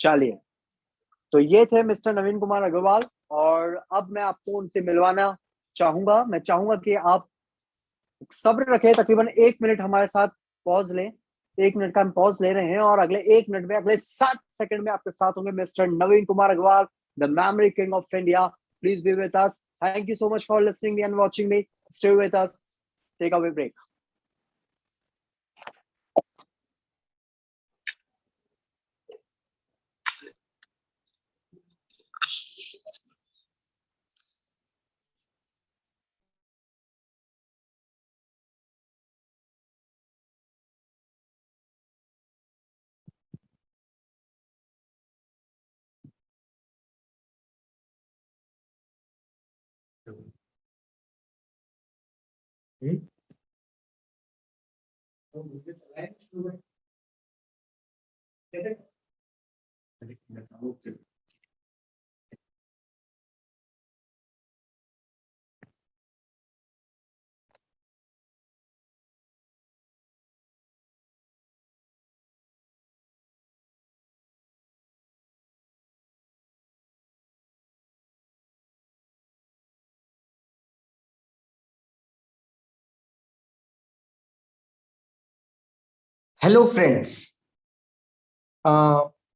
चलिए, तो ये थे मिस्टर नवीन कुमार अग्रवाल और अब मैं आपको उनसे मिलवाना चाहूंगा। मैं चाहूंगा कि आप सब्र रखें, तकरीबन 1 मिनट हमारे साथ पॉज लें। 1 मिनट का हम पॉज ले रहे हैं और अगले 1 मिनट में, अगले 60 सेकंड में आपके साथ होंगे mister Naveen Kumar Agarwal, the memory king of India. Please be with us. Thank you so much for listening me and watching me. Stay with us. Take away break. Hello friends.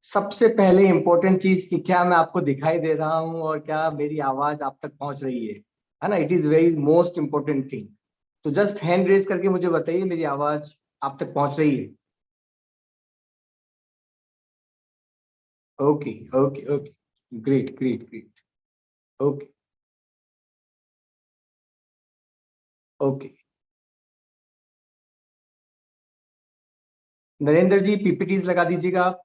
सबसे पहले इंपॉर्टेंट चीज कि क्या मैं आपको दिखाई दे रहा हूं और क्या मेरी आवाज आप तक पहुंच रही है ना। It is very most important thing. तो जस्ट हैंड रेज करके मुझे बताइए मेरी आवाज आप तक पहुंच रही है। Okay okay okay, great great great. Okay okay, Narendra ji PPTs लगा दीजिएगा आप।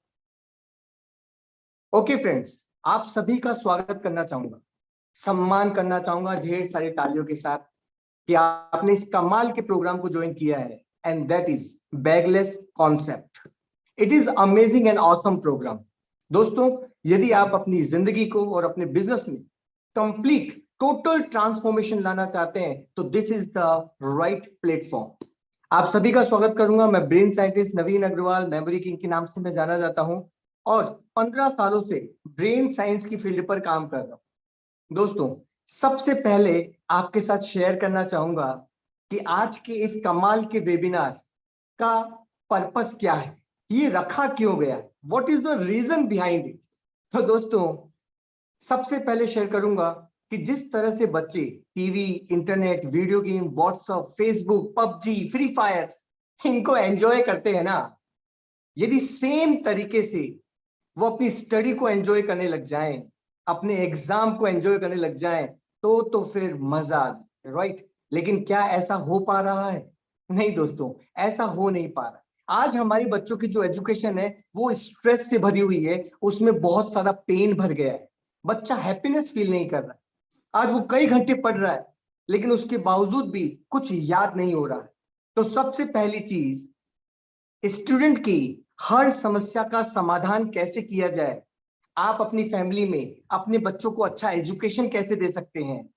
ओके फ्रेंड्स, आप सभी का स्वागत करना चाहूंगा, सम्मान करना चाहूंगा ढेर सारी तालियों के साथ कि आपने इस कमाल के प्रोग्राम को ज्वाइन किया है। And that is bagless concept. It is amazing and awesome program. दोस्तों, यदि आप अपनी जिंदगी को और अपने बिजनेस में कंप्लीट टोटल ट्रांसफॉर्मेशन लाना चाहते हैं तो this is the right platform. आप सभी का स्वागत करूंगा। मैं ब्रेन साइंटिस्ट नवीन अग्रवाल, मेमोरी किंग के नाम से मैं जाना जाता हूं और 15 सालों से ब्रेन साइंस की फील्ड पर काम कर रहा हूं। दोस्तों, सबसे पहले आपके साथ शेयर करना चाहूंगा कि आज के इस कमाल के वेबिनार का पर्पस क्या है, ये रखा क्यों गया है, what is the reason behind it. तो दोस्तों, सबसे पहले शेयर करूंगा कि जिस तरह से बच्चे TV, internet, video game, WhatsApp, Facebook, PUBG, free fire इनको एंजॉय करते हैं ना, यदि सेम तरीके से वो अपनी स्टडी को एंजॉय करने लग जाएं, अपने एग्जाम को एंजॉय करने लग जाएं, तो फिर मजा आ जाए, राइट। लेकिन क्या ऐसा हो पा रहा है? नहीं दोस्तों, ऐसा हो नहीं पा रहा। आज हमारी बच्चों की जो एजुकेशन है वो स्ट्रेस से भरी हुई है, उसमें बहुत सारा पेन भर गया है। बच्चा हैप्पीनेस फील नहीं कर रहा। आज वो कई घंटे पढ़ रहा है लेकिन उसके बावजूद भी कुछ याद नहीं हो रहा है। तो सबसे पहली चीज, स्टूडेंट की हर समस्या का समाधान कैसे किया जाए, आप अपनी फैमिली में अपने बच्चों को अच्छा एजुकेशन कैसे दे सकते हैं,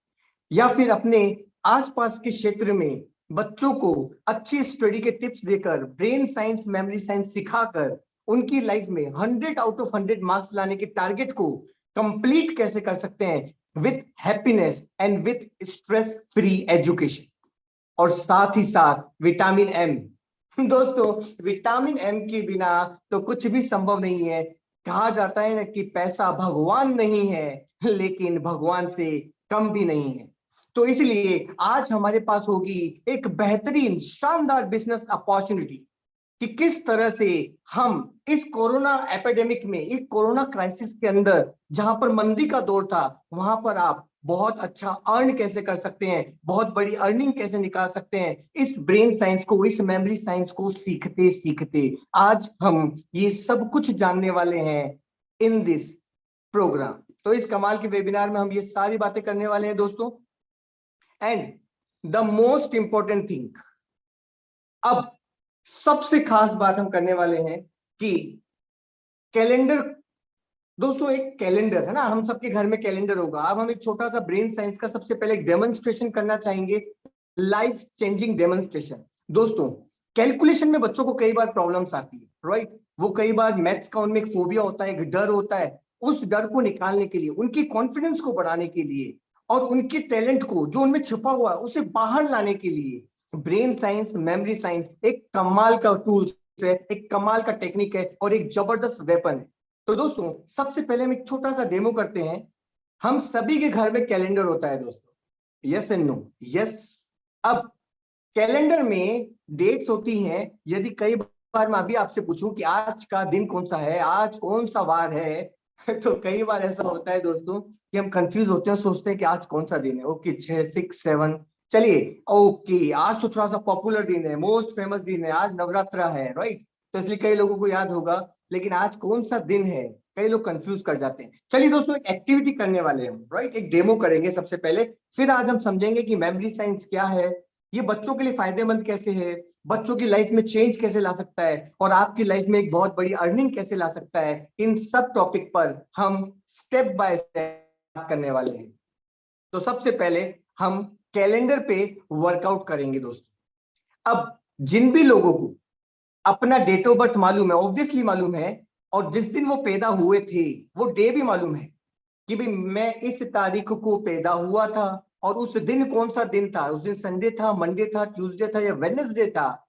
या फिर अपने आसपास के क्षेत्र में बच्चों को अच्छी स्टडी के टिप्स देकर ब्रेन साइंस, मेमोरी साइंस सिखाकर उनकी लाइफ में 100 आउट ऑफ 100 मार्क्स लाने के टारगेट को कंप्लीट कैसे कर सकते हैं with happiness and with stress free education. और साथ ही साथ विटामिन एम। दोस्तों, विटामिन एम के बिना तो कुछ भी संभव नहीं है। कहा जाता है ना कि पैसा भगवान नहीं है लेकिन भगवान से कम भी नहीं है। तो इसलिए आज हमारे पास होगी एक बेहतरीन शानदार बिजनेस अपॉर्चुनिटी कि किस तरह से हम इस कोरोना एपिडेमिक में, एक कोरोना क्राइसिस के अंदर जहां पर मंदी का दौर था, वहां पर आप बहुत अच्छा अर्न कैसे कर सकते हैं, बहुत बड़ी अर्निंग कैसे निकाल सकते हैं इस ब्रेन साइंस को, इस मेमोरी साइंस को सीखते सीखते। आज हम ये सब कुछ जानने वाले हैं इन दिस प्रोग्राम। तो इस कमाल के वेबिनार में हम ये सारी बातें करने वाले हैं दोस्तों। And the most important thing, अब सबसे खास बात हम करने वाले हैं कि कैलेंडर। दोस्तों, एक कैलेंडर है ना, हम सबके घर में कैलेंडर होगा। अब हम एक छोटा सा ब्रेन साइंस का सबसे पहले एक डेमोन्स्ट्रेशन करना चाहेंगे, लाइफ चेंजिंग डेमोन्स्ट्रेशन। दोस्तों, कैलकुलेशन में बच्चों को कई बार प्रॉब्लम्स आती है, राइट। वो कई बार मैथ्स का उनमें एक फोबिया होता है, एक डर होता है, उस डर को निकालने के लिए, उनकी कॉन्फिडेंस को बढ़ाने के लिए और उनके टैलेंट को जो उनमें छुपा हुआ है उसे बाहर लाने के लिए ब्रेन साइंस, मेमोरी साइंस एक कमाल का टूल है, एक कमाल का टेक्निक है और एक जबरदस्त वेपन है। तो दोस्तों सबसे पहले हम एक छोटा सा डेमो करते हैं। हम सभी के घर में कैलेंडर होता है दोस्तों, यस एंड नो? यस। अब कैलेंडर में डेट्स होती हैं। यदि कई बार मैं अभी आपसे पूछूं कि आज का दिन कौन सा है, आज कौन सा वार है, तो कई बार ऐसा होता है दोस्तों कि हम कंफ्यूज होते हैं, सोचते हैं कि आज कौन सा दिन है। ओके 6, 6, 7, चलिए ओके आज तो थोड़ा सा पॉपुलर दिन है, मोस्ट फेमस दिन है, आज नवरात्रा है, राइट? तो इसलिए कई लोगों को याद होगा, लेकिन आज कौन सा दिन है कई लोग कंफ्यूज कर जाते हैं। चलिए दोस्तों एक एक्टिविटी करने वाले हैं, राइट? एक डेमो करेंगे सबसे पहले, फिर आज हम समझेंगे कि मेमोरी साइंस क्या है, ये बच्चों के लिए फायदेमंद कैसे है, बच्चों की लाइफ में चेंज कैसे ला सकता है और आपकी लाइफ में एक बहुत बड़ी अर्निंग कैसे ला सकता है। इन सब टॉपिक पर हम स्टेप बाय स्टेप करने वाले हैं। तो सबसे पहले हम कैलेंडर पे वर्कआउट करेंगे दोस्तों। अब जिन भी लोगों को अपना डेट ऑफ बर्थ मालूम है, ऑब्वियसली मालूम है, और जिस दिन वो पैदा हुए थे वो डे भी मालूम है कि भाई मैं इस तारीख को पैदा हुआ था, और उस दिन कौन सा दिन था, उस दिन संडे था, मंडे था, ट्यूसडे था या वेडनेसडे था,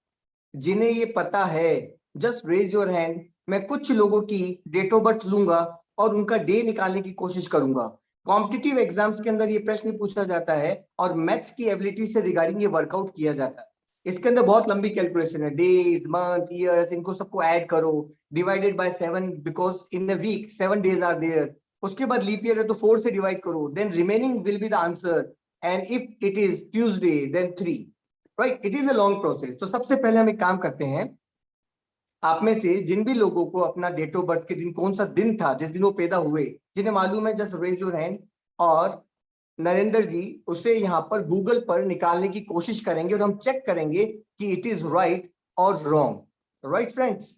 जिन्हें ये पता है जस्ट रेज योर हैंड। मैं कुछ लोगों की डेट ऑफ बर्थ लूंगा और उनका डे निकालने की कोशिश करूंगा। कॉम्पिटिटिव एग्जाम्स के अंदर ये प्रश्न पूछा जाता है और मैथ्स की एबिलिटी से रिगार्डिंग ये वर्कआउट किया जाता है। इसके अंदर बहुत लंबी कैलकुलेशन है, डेज, मंथ, ईयर्स, इनको सबको ऐड करो, divided by 7 because in a week 7 days are there. उसके बाद लीप ईयर है तो 4 से डिवाइड करो, then remaining will be the answer, and if it is Tuesday then 3, right? It is a long process. तो सबसे पहले हम एक काम करते हैं, आप में से जिन भी लोगों को अपना डेट ऑफ बर्थ के दिन कौन सा दिन था जिस दिन वो पैदा हुए, जिन्हें मालूम है, जस्ट रेज योर हैंड। और नरेंद्र जी उसे यहाँ पर गूगल पर निकालने की कोशिश करेंगे और हम चेक करेंगे कि इट इज राइट और रॉन्ग। Right friends?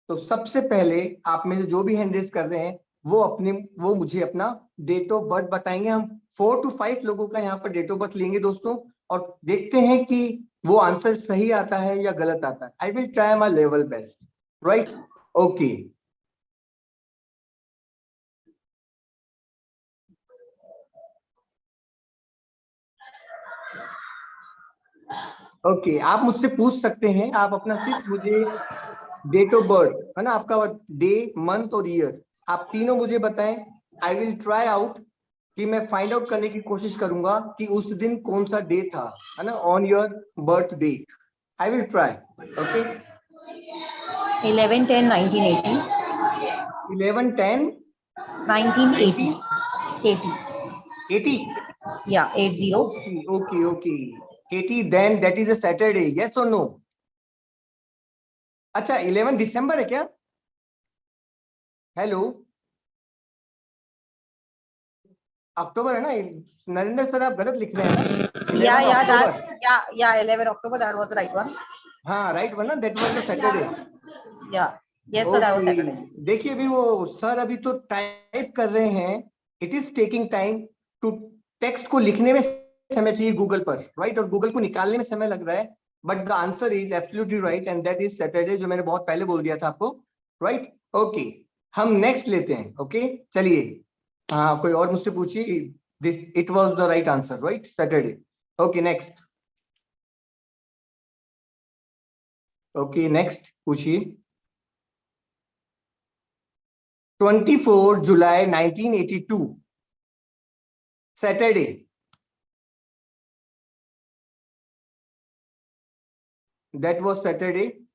तो सबसे पहले आप में से जो भी हैंड रेज कर रहे हैं वो मुझे अपना डेट ऑफ बर्थ बताएंगे। हम 4 to 5 लोगों का यहाँ पर डेट ऑफ बर्थ लेंगे दोस्तों, और देखते हैं कि वो आंसर सही आता है या गलत आता है। आई will try my level best, right? Okay okay, आप मुझसे पूछ सकते हैं, आप अपना सिर्फ मुझे डेट ऑफ बर्थ है ना, आपका डे, मंथ और ईयर, आप तीनों मुझे बताएं। आई विल ट्राई आउट कि मैं फाइंड आउट करने की कोशिश करूंगा कि उस दिन कौन सा डे था, है ना, on your birthday. I will try. Okay 11/10/1980 11/10/1980 1980 yeah 80 okay okay okay 80, then that is a Saturday, yes और नो? अच्छा 11 दिसंबर है क्या? हेलो, अक्टूबर है ना नरेंद्र सर? आप गलत लिख रहे हैं ना, 11 अक्टूबर। yeah 11 October, that was the right one. हाँ राइट वन ना, that was the Saturday. Yeah, yes sir, that was Saturday. देखिए अभी वो सर अभी तो टाइप कर रहे हैं, it is taking time to, text को लिखने में समय चाहिए गूगल पर, राइट? और गूगल को निकालने में समय लग रहा है, but the answer is absolutely right and that is Saturday, जो मैंने बहुत पहले बोल दिया था आपको, राइट? ओके हम नेक्स्ट लेते हैं। ओके चलिए, हाँ कोई और मुझसे पूछिए, this it was the right answer, right? Saturday. Okay next, okay next पूछिए। 24 जुलाई 1982 Saturday. That was Saturday.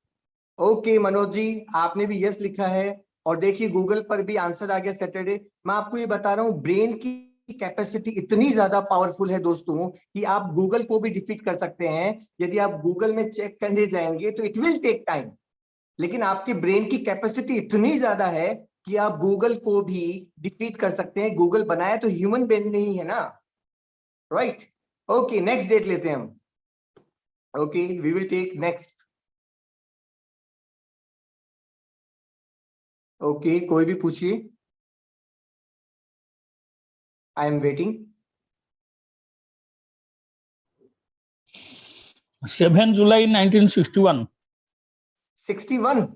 Okay Manoj ji आपने भी यस लिखा है, और देखिए गूगल पर भी आंसर आ गया सैटरडे। मैं आपको ये बता रहा हूं, ब्रेन की कैपेसिटी इतनी ज्यादा पावरफुल है दोस्तों कि आप गूगल को भी डिफीट कर सकते हैं। यदि आप गूगल में चेक करने जाएंगे तो इट विल टेक टाइम, लेकिन आपके ब्रेन की कैपेसिटी इतनी ज्यादा है कि आप गूगल को भी डिफीट कर सकते हैं। गूगल बनाया तो ह्यूमन ब्रेन नहीं है ना, राइट? ओके नेक्स्ट डेट लेते हैं हम। Okay we will take next. Okay कोई भी पूछिए, आई एम वेटिंग। 7 जुलाई 1961 61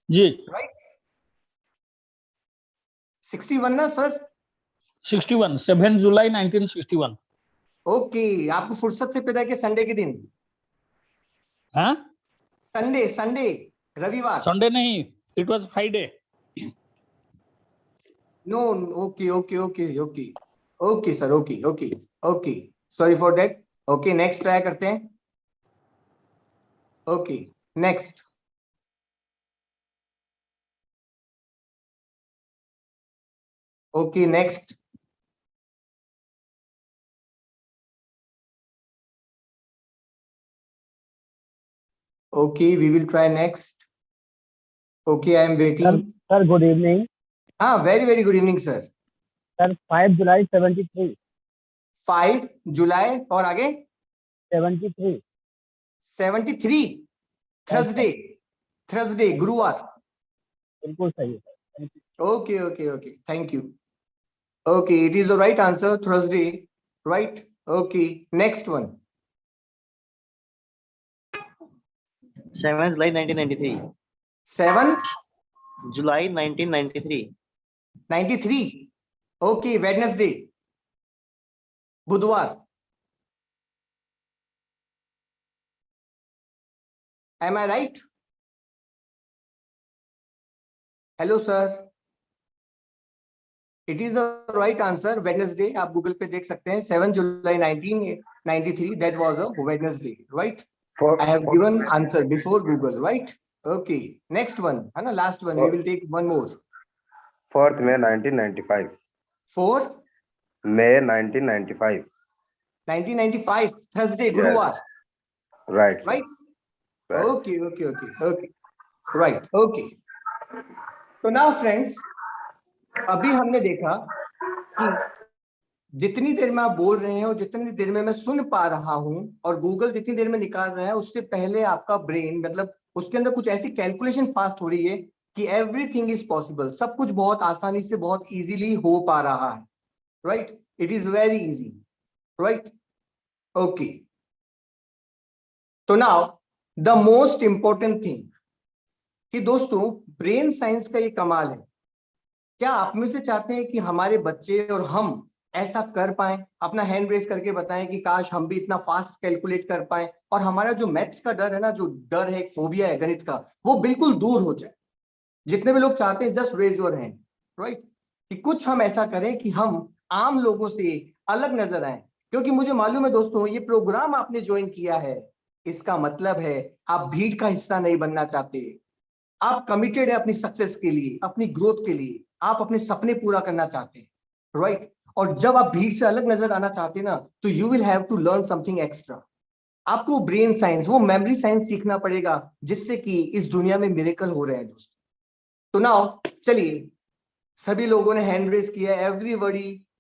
जी राइट? 61 ना सर? 61, 7 जुलाई 1961। ओके, आपको फुर्सत से पैदा किया संडे के दिन? हाँ, संडे, संडे, रविवार? संडे नहीं, it was Friday. No, okay okay okay okay okay sir, okay okay okay, sorry for that. Okay, next ट्राई करते हैं। Okay, next. Okay, next. Okay, we will try next. Okay, I am waiting. Sir good evening. हाँ, very very good evening sir. Sir 5 जुलाई 73। 5 जुलाई और आगे 73। 73, Thursday, Thursday, गुरुवार। बिल्कुल सही है। Okay, okay, okay, thank you. Okay, it is the right answer, Thursday, right? Okay, next one. 7 July 1993. 7 July 1993. 93. Okay, Wednesday, बुधवार। Am I right? Hello sir. It is the right answer, Wednesday. आप Google पे देख सकते हैं, 7 जुलाई 1993, that was a Wednesday, right? I have given answer before Google, right? Okay, next one, है ना, last one, we will take one more. 4th May 1995. 4 May 1995. 1995, Thursday, Yes. गुरुवार, Right. sir. right? Right. Okay, okay, okay, okay, right, okay. So now friends, अभी हमने देखा कि जितनी देर में आप बोल रहे हैं और जितनी देर में मैं सुन पा रहा हूं और गूगल जितनी देर में निकाल रहा है, उससे पहले आपका ब्रेन, मतलब उसके अंदर कुछ ऐसी कैलकुलेशन फास्ट हो रही है कि एवरीथिंग इज पॉसिबल, सब कुछ बहुत आसानी से, बहुत इजीली हो पा रहा है, right? It is very easy, right? Okay, तो now the most important thing कि दोस्तों, ब्रेन साइंस का ये कमाल है। क्या आप में से चाहते हैं कि हमारे बच्चे और हम ऐसा कर पाए? अपना हैंड रेज करके बताएं कि काश हम भी इतना फास्ट कैलकुलेट कर पाए और हमारा जो मैथ्स का डर है ना, जो डर है, एक फोबिया है गणित का, वो बिल्कुल दूर हो जाए। जितने भी लोग चाहते हैं, just raise your hand, right? कि कुछ हम ऐसा करें कि हम आम लोगों से अलग नजर आए। क्योंकि मुझे मालूम है दोस्तों, ये प्रोग्राम आपने ज्वाइन किया है, इसका मतलब है आप भीड़ का हिस्सा नहीं बनना चाहते, आप कमिटेड है अपनी सक्सेस के लिए, अपनी ग्रोथ के लिए, आप अपने सपने पूरा करना चाहते हैं, राइट? और जब आप भीड़ से अलग नजर आना चाहते हैं ना, तो you will have to learn something extra. आपको ब्रेन साइंस, वो मेमोरी साइंस सीखना पड़ेगा, जिससे कि इस दुनिया में मिरेकल हो रहे हैं दोस्तों। तो नाउ चलिए, सभी लोगों ने हैंड रेज किया,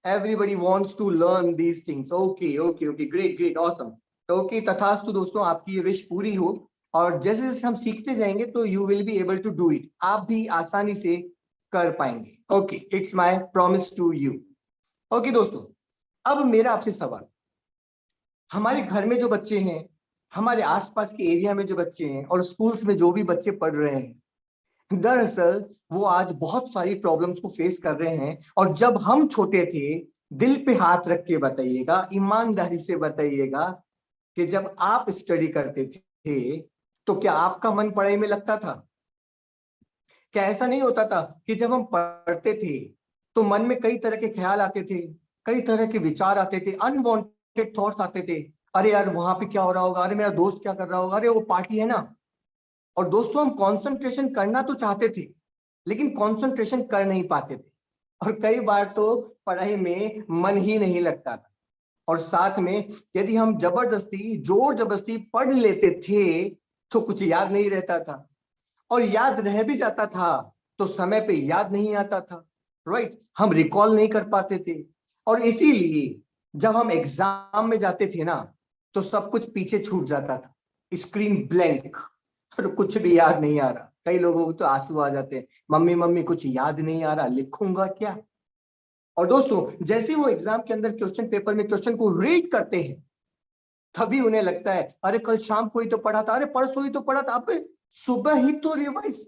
everybody wants to learn these things. Okay okay okay, great great, awesome. तो ओके, तथास्तु दोस्तों, आपकी ये विश पूरी हो, और जैसे जैसे हम सीखते जाएंगे तो you will be able to do it, आप भी आसानी से कर पाएंगे। Okay, it's my promise to you. Okay दोस्तों, अब मेरा आपसे सवाल, हमारे घर में जो बच्चे हैं, हमारे आसपास के एरिया में जो बच्चे हैं, और स्कूल्स में जो भी बच्चे पढ़ रहे हैं, दरअसल वो आज बहुत सारी प्रॉब्लम्स को फेस कर रहे हैं। और जब हम छोटे थे, दिल पे हाथ रख के बताइएगा, ईमानदारी से बताइएगा, कि जब आप स्टडी करते थे तो क्या आपका मन पढ़ाई में लगता था? क्या ऐसा नहीं होता था कि जब हम पढ़ते थे तो मन में कई तरह के ख्याल आते थे, कई तरह के विचार आते थे, अनवांटेड थॉट्स आते थे? अरे यार, वहां पे क्या हो रहा होगा, अरे मेरा दोस्त क्या कर रहा होगा, अरे वो पार्टी है ना। और दोस्तों, हम कंसंट्रेशन करना तो चाहते थे, लेकिन कंसंट्रेशन कर नहीं पाते थे, और कई बार तो पढ़ाई में मन ही नहीं लगता था। और साथ में यदि हम जबरदस्ती, जोर जबरदस्ती पढ़ लेते थे तो कुछ याद नहीं रहता था, और याद रह भी जाता था तो समय पे याद नहीं आता था, राइट? हम रिकॉल नहीं कर पाते थे, और इसीलिए जब हम एग्जाम में जाते थे ना, तो सब कुछ पीछे छूट जाता था, स्क्रीन ब्लैंक, और कुछ भी याद नहीं आ रहा। कई लोगों को तो आंसू आ जाते हैं, मम्मी मम्मी कुछ याद नहीं आ रहा, लिखूंगा क्या? और दोस्तों, जैसे वो एग्जाम के अंदर क्वेश्चन पेपर में क्वेश्चन को रीड करते हैं, तभी उन्हें लगता है, अरे कल शाम को ही तो पढ़ा था, अरे परसों ही तो पढ़ा था, अब सुबह ही तो रिवाइज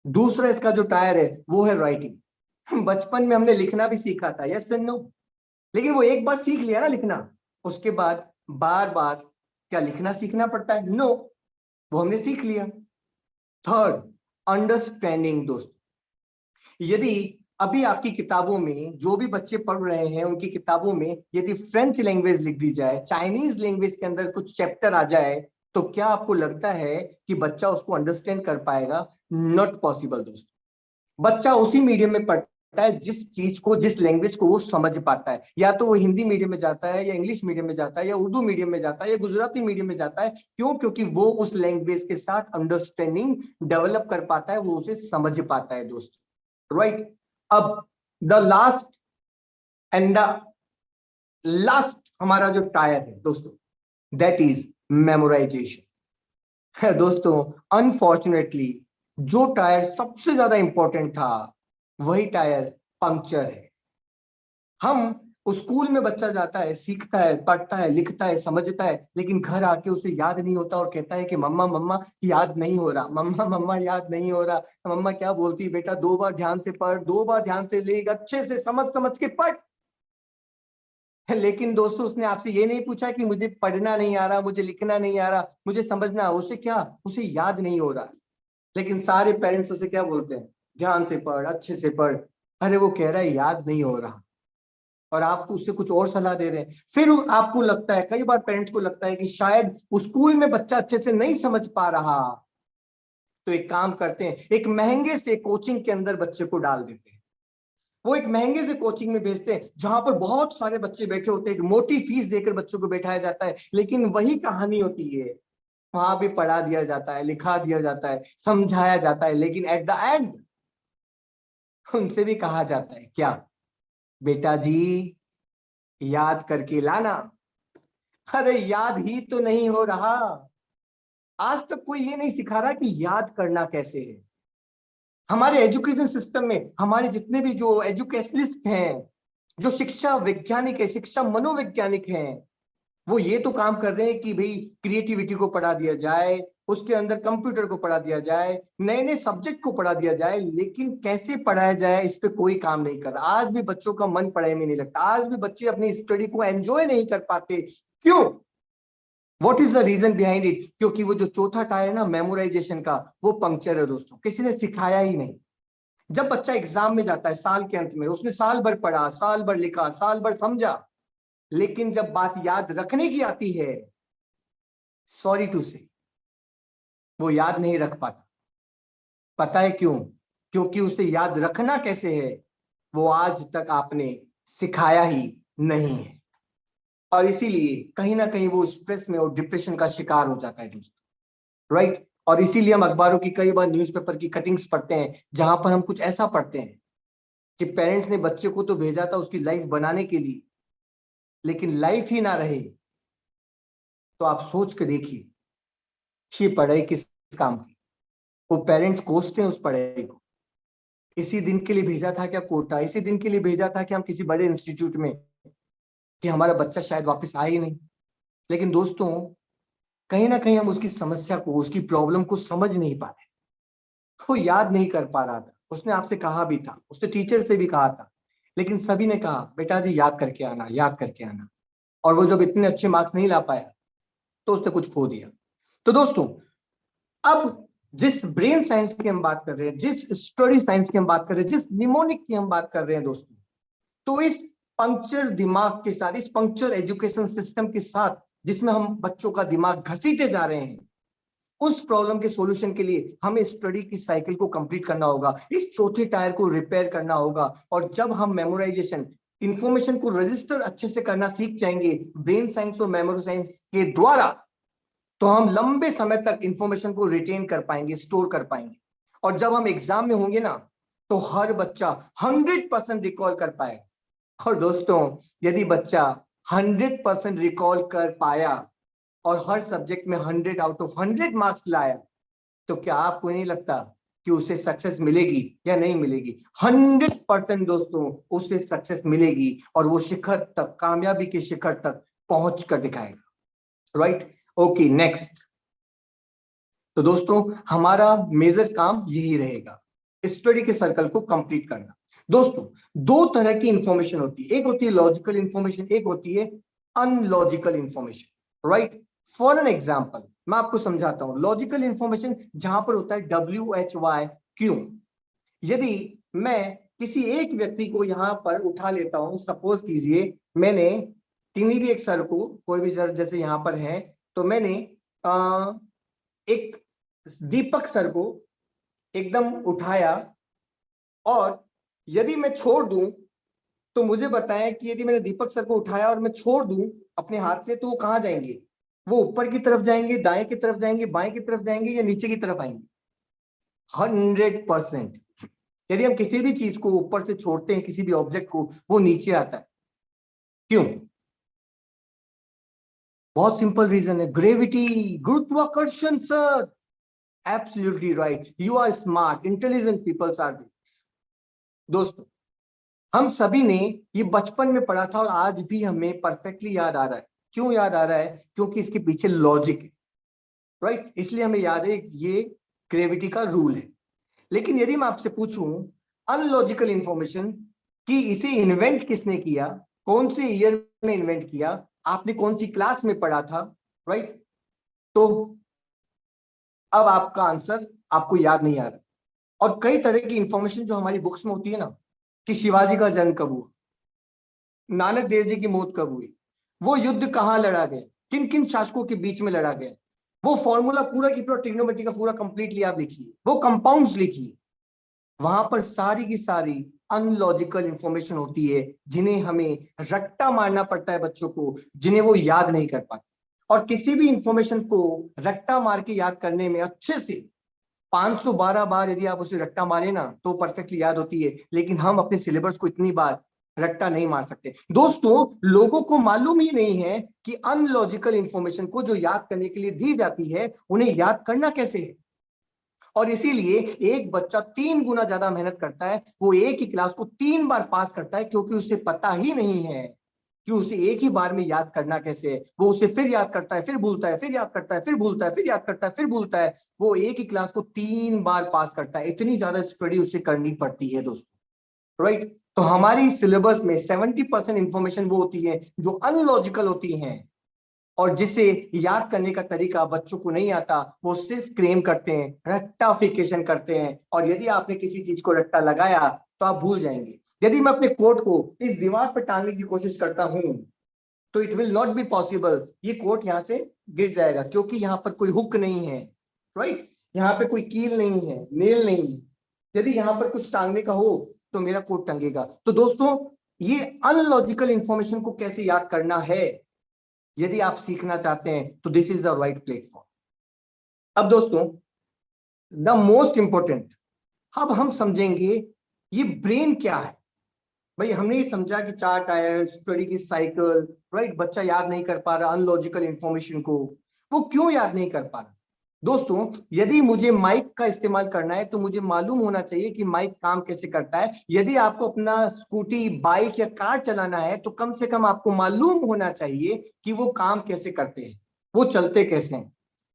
दूसरा इसका जो टायर है वो है राइटिंग। बचपन में हमने लिखना भी सीखा था, यस एंड नो, लेकिन वो एक बार सीख लिया ना लिखना, उसके बाद बार बार क्या लिखना सीखना पड़ता है? नो, वो हमने सीख लिया। Third, understanding. दोस्त, यदि अभी आपकी किताबों में जो भी बच्चे पढ़ रहे हैं उनकी किताबों में यदि फ्रेंच लैंग्वेज लिख दी जाए, चाइनीज लैंग्वेज के अंदर कुछ चैप्टर आ जाए, तो क्या आपको लगता है कि बच्चा उसको अंडरस्टैंड कर पाएगा? नॉट पॉसिबल दोस्त। बच्चा उसी मीडियम में पढ़ता है जिस चीज को, जिस लैंग्वेज को वो समझ पाता है। या तो वो हिंदी मीडियम में जाता है, या इंग्लिश मीडियम में जाता है, या उर्दू मीडियम में जाता है, या गुजराती मीडियम में जाता है। क्यों? क्योंकि वो उस लैंग्वेज के साथ अंडरस्टैंडिंग डेवलप कर पाता है, वो उसे समझ पाता है दोस्त, राइट। अब the last and the last हमारा जो टायर है दोस्तों, दैट इज मेमोराइजेशन। दोस्तों, अनफॉर्चुनेटली जो टायर सबसे ज्यादा इंपॉर्टेंट था वही टायर पंक्चर है। हम स्कूल में बच्चा जाता है, सीखता है, पढ़ता है, लिखता है, समझता है, लेकिन घर आके उसे याद नहीं होता और कहता है कि मम्मा मम्मा याद नहीं हो रहा, मम्मा मम्मा याद नहीं हो रहा। मम्मा क्या बोलती, बेटा 2 बार ध्यान से पढ़, 2 बार ध्यान से लिख, अच्छे से समझ समझ के पढ़। लेकिन दोस्तों, उसने आपसे ये नहीं पूछा कि मुझे पढ़ना नहीं आ रहा, मुझे लिखना नहीं आ रहा, मुझे समझना, उसे क्या, उसे याद नहीं हो रहा। लेकिन सारे पेरेंट्स उसे क्या बोलते हैं, ध्यान से पढ़, अच्छे से पढ़। अरे वो कह रहा है याद नहीं हो रहा, और आप तो उससे कुछ और सलाह दे रहे हैं। फिर आपको लगता है, कई बार पेरेंट्स को लगता है कि शायद स्कूल में बच्चा अच्छे से नहीं समझ पा रहा, तो एक काम करते हैं, एक महंगे से कोचिंग के अंदर बच्चे को डाल देते हैं। वो एक महंगे से कोचिंग में भेजते हैं जहां पर बहुत सारे बच्चे बैठे होते हैं, एक मोटी फीस देकर बच्चों को बैठाया जाता है, लेकिन वही कहानी होती है। वहां भी पढ़ा दिया जाता है, लिखा दिया जाता है, समझाया जाता है, लेकिन एट द एंड उनसे भी कहा जाता है क्या, बेटा जी याद करके लाना। अरे याद ही तो नहीं हो रहा। आज तक कोई ये नहीं सिखा रहा कि याद करना कैसे है। हमारे एजुकेशन सिस्टम में हमारे जितने भी जो एजुकेशनिस्ट हैं, जो शिक्षा वैज्ञानिक है, शिक्षा मनोवैज्ञानिक हैं, वो ये तो काम कर रहे हैं कि भाई क्रिएटिविटी को पढ़ा दिया जाए, उसके अंदर कंप्यूटर को पढ़ा दिया जाए, नए नए सब्जेक्ट को पढ़ा दिया जाए, लेकिन कैसे पढ़ाया जाए इस पे कोई काम नहीं कर रहा। आज भी बच्चों का मन पढ़ाई में नहीं लगता, आज भी बच्चे अपनी स्टडी को एंजॉय नहीं कर पाते। क्यों? What is the reason behind it? क्योंकि वो जो चौथा टायर ना मेमोराइजेशन का, वो पंक्चर है दोस्तों, किसी ने सिखाया ही नहीं। जब बच्चा एग्जाम में जाता है साल के अंत में, उसने साल भर पढ़ा, साल भर लिखा, साल भर समझा, लेकिन जब बात याद रखने की आती है, सॉरी टू से, वो याद नहीं रख पाता। पता है क्यों? क्योंकि उसे याद रखना कैसे है वो आज तक आपने सिखाया ही नहीं है, और इसीलिए कहीं ना कहीं वो स्ट्रेस में और डिप्रेशन का शिकार हो जाता है दोस्तों, राइट। और इसीलिए हम अखबारों की कई बार न्यूज़पेपर की कटिंग्स पढ़ते हैं जहां पर हम कुछ ऐसा पढ़ते हैं कि पेरेंट्स ने बच्चे को तो भेजा था उसकी लाइफ बनाने के लिए, लेकिन लाइफ ही ना रहे, तो आप सोच के देखिए ये पढ़ाई किस काम की। वो पेरेंट्स कोसते हैं उस पढ़ाई को। इसी दिन के लिए भेजा था क्या कोटा, इसी दिन के लिए भेजा था कि हम किसी बड़े इंस्टीट्यूट में, कि हमारा बच्चा शायद वापस आए ही नहीं। लेकिन दोस्तों, कहीं ना कहीं हम उसकी समस्या को, उसकी प्रॉब्लम को समझ नहीं पा रहे। वो याद नहीं कर पा रहा था, उसने आपसे कहा भी था, उसने टीचर से भी कहा था, लेकिन सभी ने कहा बेटा जी याद करके आना, याद करके आना। और वो जब इतने अच्छे मार्क्स नहीं ला पाया तो उसने कुछ खो दिया। तो दोस्तों, अब जिस ब्रेन साइंस की हम बात कर रहे हैं, जिस स्टडी साइंस की हम बात कर रहे हैं, जिस निमोनिक की हम बात कर रहे हैं दोस्तों, तो इस पंक्चर दिमाग के साथ, इस पंक्चर एजुकेशन सिस्टम के साथ, जिसमें हम बच्चों का दिमाग घसीटे जा रहे हैं, उस प्रॉब्लम के सॉल्यूशन के लिए हमें स्टडी की साइकिल को कंप्लीट करना होगा, इस चौथे टायर को रिपेयर करना होगा। और जब हम मेमोराइजेशन, इंफॉर्मेशन को रजिस्टर अच्छे से करना सीख जाएंगे ब्रेन साइंस और मेमोरी साइंस के द्वारा, तो हम लंबे समय तक इंफॉर्मेशन को रिटेन कर पाएंगे, स्टोर कर पाएंगे। और जब हम एग्जाम में होंगे ना, तो हर बच्चा 100% रिकॉल कर पाएगा। और दोस्तों, यदि बच्चा 100% रिकॉल कर पाया और हर सब्जेक्ट में 100 आउट ऑफ 100 मार्क्स लाया, तो क्या आपको नहीं लगता कि उसे सक्सेस मिलेगी या नहीं मिलेगी? 100% दोस्तों उसे सक्सेस मिलेगी, और वो शिखर तक, कामयाबी के शिखर तक पहुंच कर दिखाएगा, राइट। Okay, next. तो दोस्तों, हमारा मेजर काम यही रहेगा स्टडी के सर्कल को कंप्लीट करना। दोस्तों, दो तरह की इंफॉर्मेशन होती है, एक होती है लॉजिकल इंफॉर्मेशन, एक होती है analogical information, right. For an example मैं आपको समझाता हूं। लॉजिकल इंफॉर्मेशन जहां पर होता है WHY, यदि मैं किसी एक व्यक्ति को यहां पर उठा लेता हूं, सपोज कीजिए मैंने किन्हीं भी एक सर को, कोई भी सर जैसे यहां पर है, तो मैंने एक दीपक सर को एकदम उठाया, और यदि मैं छोड़ दूं तो मुझे बताएं कि यदि मैंने दीपक सर को उठाया और मैं छोड़ दूं अपने हाथ से, तो वो कहां जाएंगे? वो ऊपर की तरफ जाएंगे, दाएं की तरफ जाएंगे, बाएं की तरफ जाएंगे, या नीचे की तरफ आएंगे? 100%। यदि हम किसी भी चीज को ऊपर से छोड़ते हैं, किसी भी ऑब्जेक्ट को, वो नीचे आता है। क्यों? बहुत सिंपल रीजन है, ग्रेविटी, गुरुत्वाकर्षण sir. Absolutely right, you are smart, intelligent peoples are there. दोस्तों, हम सभी ने ये बचपन में पढ़ा था और आज भी हमें परफेक्टली याद आ रहा है। क्यों याद आ रहा है? क्योंकि इसके पीछे लॉजिक है, राइट। इसलिए हमें याद है ये ग्रेविटी का रूल है। लेकिन यदि मैं आपसे पूछूं अनलॉजिकल इंफॉर्मेशन कि इसे इन्वेंट किसने किया, कौन से ईयर में इन्वेंट किया, आपने कौन सी क्लास में पढ़ा था, राइट, तो अब आपका आंसर आपको याद नहीं आ रहा। और कई तरह की इंफॉर्मेशन जो हमारी बुक्स में होती है ना, कि शिवाजी का जन्म कब हुआ, नानक देव जी की मौत कब हुई, वो युद्ध कहां लड़ा गया, किन किन शासकों के बीच में लड़ा गया, वो फॉर्मूला पूरा की पूरा ट्रिग्नोमेट्री का पूरा कंप्लीटली आप लिखिए, वो कंपाउंड्स लिखिए, वहां पर सारी की सारी अनलॉजिकल इंफॉर्मेशन होती है, जिन्हें हमें रट्टा मारना पड़ता है बच्चों को, जिन्हें वो याद नहीं कर पाते। और किसी भी इंफॉर्मेशन को रट्टा मार के याद करने में अच्छे से 512 बार यदि आप उसे रट्टा मारे ना, तो परफेक्टली याद होती है। लेकिन हम अपने सिलेबस को इतनी बार रट्टा नहीं मार सकते। दोस्तों, लोगों को मालूम ही नहीं है कि अनलॉजिकल इंफॉर्मेशन को जो याद करने के लिए दी जाती है, उन्हें याद करना कैसे है। और इसीलिए एक बच्चा 3 गुना ज्यादा मेहनत करता है, वो एक ही क्लास को 3 बार पास करता है, क्योंकि उसे पता ही नहीं है कि उसे एक ही बार में याद करना कैसे है। वो उसे फिर याद करता है, फिर भूलता है, फिर याद करता है, फिर भूलता है, फिर याद करता है, फिर भूलता है। वो एक ही क्लास को 3 बार पास करता है। इतनी ज्यादा स्टडी उसे करनी पड़ती है दोस्तों, राइट। तो हमारी सिलेबस में 70% इंफॉर्मेशन वो होती है जो अनलॉजिकल होती हैं, और जिसे याद करने का तरीका बच्चों को नहीं आता। वो सिर्फ क्लेम करते हैं, रट्टाफिकेशन करते हैं, और यदि आपने किसी चीज को रट्टा लगाया तो आप भूल जाएंगे। यदि मैं अपने कोट को इस दीवार पर टांगने की कोशिश करता हूं, तो it will not be possible. ये कोट यहां से गिर जाएगा, क्योंकि यहां पर कोई हुक नहीं है, राइट। यहाँ पे कोई कील नहीं है, नेल नहीं है। यदि यहाँ पर कुछ टांगने का हो तो मेरा कोट टंगेगा। तो दोस्तों, ये अनलॉजिकल इंफॉर्मेशन को कैसे याद करना है, यदि आप सीखना चाहते हैं, तो this is the right platform. अब दोस्तों, द मोस्ट इंपॉर्टेंट, अब हम समझेंगे ये ब्रेन क्या है। भाई, हमने ये समझा कि 4 टायर, स्टडी की साइकिल, राइट। बच्चा याद नहीं कर पा रहा अनलॉजिकल इंफॉर्मेशन को, वो क्यों याद नहीं कर पा रहा? दोस्तों, यदि मुझे माइक का इस्तेमाल करना है, तो मुझे मालूम होना चाहिए कि माइक काम कैसे करता है। यदि आपको अपना स्कूटी, बाइक या कार चलाना है, तो कम से कम आपको मालूम होना चाहिए कि वो काम कैसे करते हैं, वो चलते कैसे हैं।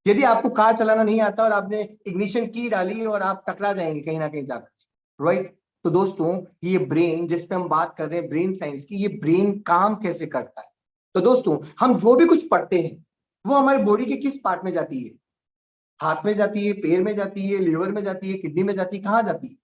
यदि आपको कार चलाना नहीं आता और आपने इग्निशन की डाली, और आप टकरा जाएंगे कहीं ना कहीं जाकर, राइट। तो दोस्तों, ये ब्रेन जिस पे हम बात कर रहे हैं, ब्रेन साइंस की, ये ब्रेन काम कैसे करता है। तो दोस्तों, हम जो भी कुछ पढ़ते हैं, वो हमारे बॉडी के किस पार्ट में जाती है? हाथ में जाती है, पैर में जाती है, लिवर में जाती है, किडनी में जाती है, कहाँ जाती है?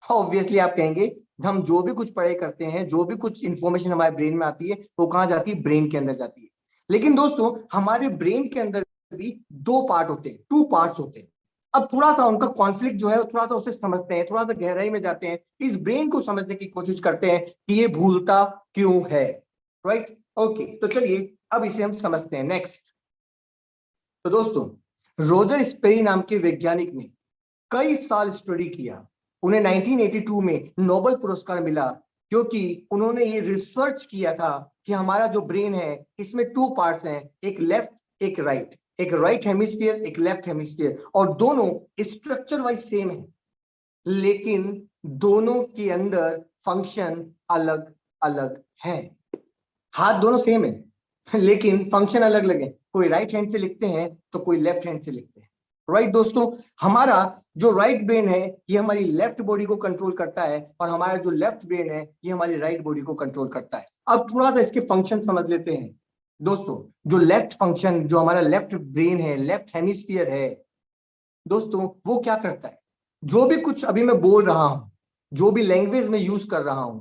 ऑब्वियसली आप कहेंगे, हम जो भी कुछ पढ़ाई करते हैं, जो भी कुछ इंफॉर्मेशन हमारे ब्रेन में आती है, वो कहाँ जाती है? ब्रेन के अंदर जाती है। लेकिन दोस्तों, हमारे ब्रेन के अंदर भी 2 पार्ट होते हैं, 2 पार्ट्स होते हैं। अब थोड़ा सा उनका कॉन्फ्लिक्ट जो है, थोड़ा सा उसे समझते हैं, थोड़ा सा गहराई में जाते हैं, इस ब्रेन को समझने की कोशिश करते हैं कि ये भूलता क्यों है, राइट। ओके, तो चलिए अब इसे हम समझते हैं। नेक्स्ट, तो दोस्तों, रोजर स्पेरी नाम के वैज्ञानिक ने कई साल स्टडी किया। उन्हें 1982 में नोबेल पुरस्कार मिला, क्योंकि उन्होंने ये रिसर्च किया था कि हमारा जो ब्रेन है, इसमें 2 पार्ट्स हैं, एक लेफ्ट एक राइट, एक राइट हेमिस्फीयर, एक लेफ्ट हेमिस्फीयर, और दोनों स्ट्रक्चर वाइज सेम है, लेकिन दोनों के अंदर फंक्शन अलग अलग है। हाथ दोनों सेम है, लेकिन फंक्शन अलग अलग है। कोई राइट हैंड से लिखते हैं तो कोई लेफ्ट हैंड से लिखते हैं, राइट दोस्तों, हमारा जो राइट ब्रेन है ये हमारी लेफ्ट बॉडी को कंट्रोल करता है और हमारा जो लेफ्ट ब्रेन है ये हमारी राइट बॉडी को कंट्रोल करता है। अब थोड़ा सा इसके फंक्शन समझ लेते हैं दोस्तों। जो लेफ्ट फंक्शन, जो हमारा लेफ्ट ब्रेन है, लेफ्ट हेमिस्फीयर है दोस्तों, वो क्या करता है? जो भी कुछ अभी मैं बोल रहा हूं, जो भी लैंग्वेज में यूज कर रहा हूं,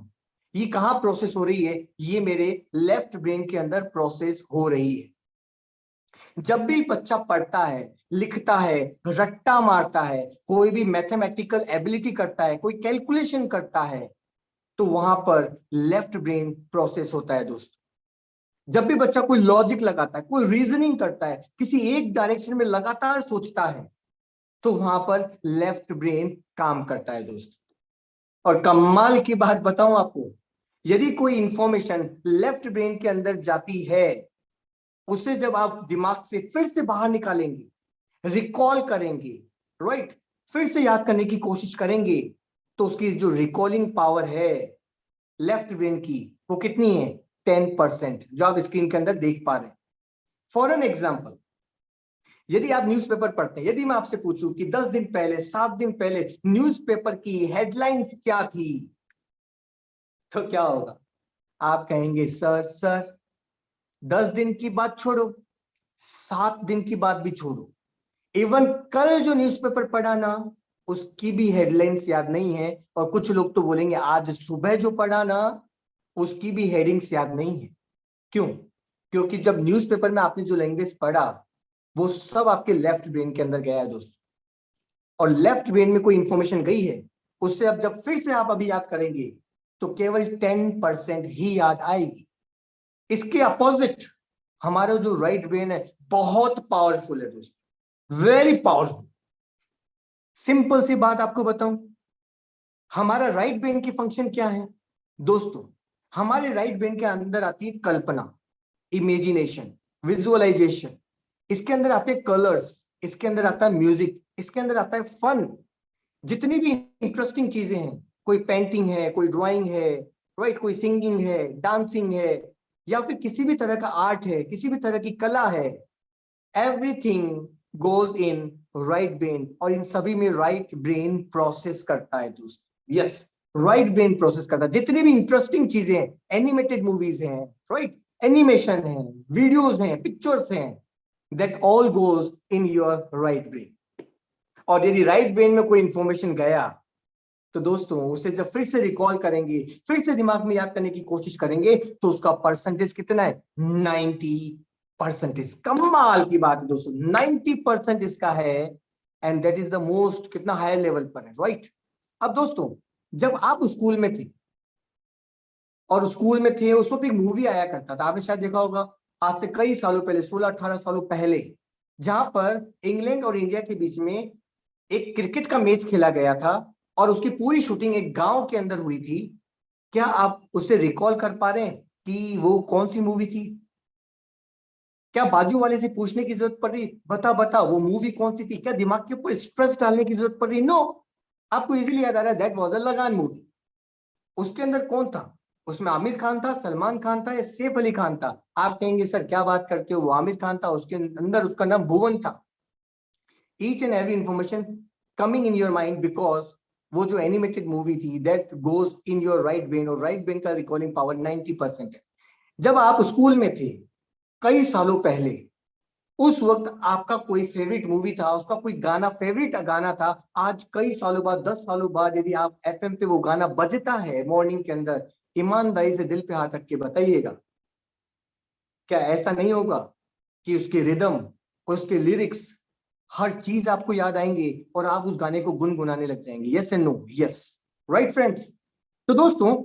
ये कहां प्रोसेस हो रही है? ये मेरे लेफ्ट ब्रेन के अंदर प्रोसेस हो रही है। जब भी बच्चा पढ़ता है, लिखता है, रट्टा मारता है, कोई भी मैथमेटिकल एबिलिटी करता है, कोई कैलकुलेशन करता है, तो वहां पर लेफ्ट ब्रेन प्रोसेस होता है दोस्त। जब भी बच्चा कोई लॉजिक लगाता है, कोई रीजनिंग करता है, किसी एक डायरेक्शन में लगातार सोचता है, तो वहां पर लेफ्ट ब्रेन काम करता है दोस्त। और कमाल की बात बताऊं आपको, यदि कोई इंफॉर्मेशन लेफ्ट ब्रेन के अंदर जाती है, उसे जब आप दिमाग से फिर से बाहर निकालेंगे, रिकॉल करेंगे, राइट, फिर से याद करने की कोशिश करेंगे, तो उसकी जो रिकॉलिंग पावर है लेफ्ट ब्रेन की, वो कितनी है? 10%, जो आप स्क्रीन के अंदर देख पा रहे हैं। फॉर एन एग्जाम्पल, यदि आप न्यूज़पेपर पढ़ते हैं, यदि मैं आपसे पूछूं कि 10 दिन पहले, 7 दिन पहले न्यूज़पेपर की हेडलाइंस क्या थी, तो क्या होगा? आप कहेंगे सर 10 दिन की बात छोड़ो, 7 दिन की बात भी छोड़ो, इवन कल जो न्यूज़पेपर पढ़ा ना, उसकी भी हेडलाइंस याद नहीं है। और कुछ लोग तो बोलेंगे आज सुबह जो पढ़ा ना, उसकी भी हेडिंग्स याद नहीं है। क्यों? क्योंकि जब न्यूज़पेपर में आपने जो लैंग्वेज पढ़ा, वो सब आपके लेफ्ट ब्रेन के अंदर गया है दोस्तों। और लेफ्ट ब्रेन में कोई इंफॉर्मेशन गई है, उससे अब जब फिर से आप अभी याद करेंगे, तो केवल 10% ही याद आएगी। इसके अपोजिट हमारा जो राइट ब्रेन है बहुत पावरफुल है दोस्तों, वेरी पावरफुल। सिंपल सी बात आपको बताऊं, हमारा राइट ब्रेन की फंक्शन क्या है दोस्तों? हमारे राइट ब्रेन के अंदर आती है कल्पना, इमेजिनेशन, विजुअलाइजेशन, इसके अंदर आते हैं कलर्स, इसके अंदर आता है म्यूजिक, इसके अंदर आता है फन। जितनी भी इंटरेस्टिंग चीजें हैं, कोई पेंटिंग है, कोई ड्राइंग है, राइट, कोई सिंगिंग है, डांसिंग है, या फिर किसी भी तरह का आर्ट है, किसी भी तरह की कला है, everything goes in right brain. और इन सभी में राइट ब्रेन प्रोसेस करता है दोस्त। यस, राइट ब्रेन प्रोसेस करता है। जितनी भी इंटरेस्टिंग चीजें हैं, एनिमेटेड मूवीज हैं, राइट, एनिमेशन है, वीडियोस हैं, पिक्चर्स हैं, that all goes in your right brain. और यदि राइट ब्रेन में कोई इंफॉर्मेशन गया, तो दोस्तों उसे जब फिर से रिकॉल करेंगे, फिर से दिमाग में याद करने की कोशिश करेंगे, तो उसका परसेंटेज कितना है? 90%। कमाल की बात है दोस्तों, 90% इसका है। And that is the most, कितना हायर लेवल पर है, राइट। अब दोस्तों, जब आप स्कूल में थे, और स्कूल में थे उस वक्त एक मूवी आया करता था, आपने शायद देखा होगा, आज से कई सालों पहले, 16-18 सालों पहले, जहां पर इंग्लैंड और इंडिया के बीच में एक क्रिकेट का मैच खेला गया था, और उसकी पूरी शूटिंग एक गांव के अंदर हुई थी। क्या आप उसे रिकॉल कर पा रहे हैं कि वो कौन सी मूवी थी? क्या बाजू वाले से पूछने की जरूरत पड़ रही, बता वो मूवी कौन सी थी? क्या दिमाग के ऊपर स्ट्रेस डालने की जरूरत पड़ रही? नो, आपको इजीली याद आ रहा है, दैट वाज अ लगान मूवी। उसके अंदर कौन था? उसमें आमिर खान था, सलमान खान था, या सैफ अली खान था? आप कहेंगे सर क्या बात करते हो, वो आमिर खान था, उसके अंदर उसका नाम भुवन था। Each and every information coming in your mind, because वो जो एनिमेटेड मूवी थी, that goes in your right brain, और राइट ब्रेन का रिकॉलिंग पावर 90% है। जब आप स्कूल में थे कई सालों पहले, उस वक्त आपका कोई फेवरेट मूवी था, उसका कोई गाना, फेवरेट गाना था। आज कई सालों बाद, 10 सालों बाद, यदि आप FM पे वो गाना बजता है मॉर्निंग के अंदर, ईमानदारी से दिल पे हाथ रख के बताइएगा, क्या ऐसा नहीं होगा कि उसके रिदम, उसके लिरिक्स, हर चीज आपको याद आएंगे और आप उस गाने को गुनगुनाने लग जाएंगे? Yes and no? Yes, right friends. तो दोस्तों,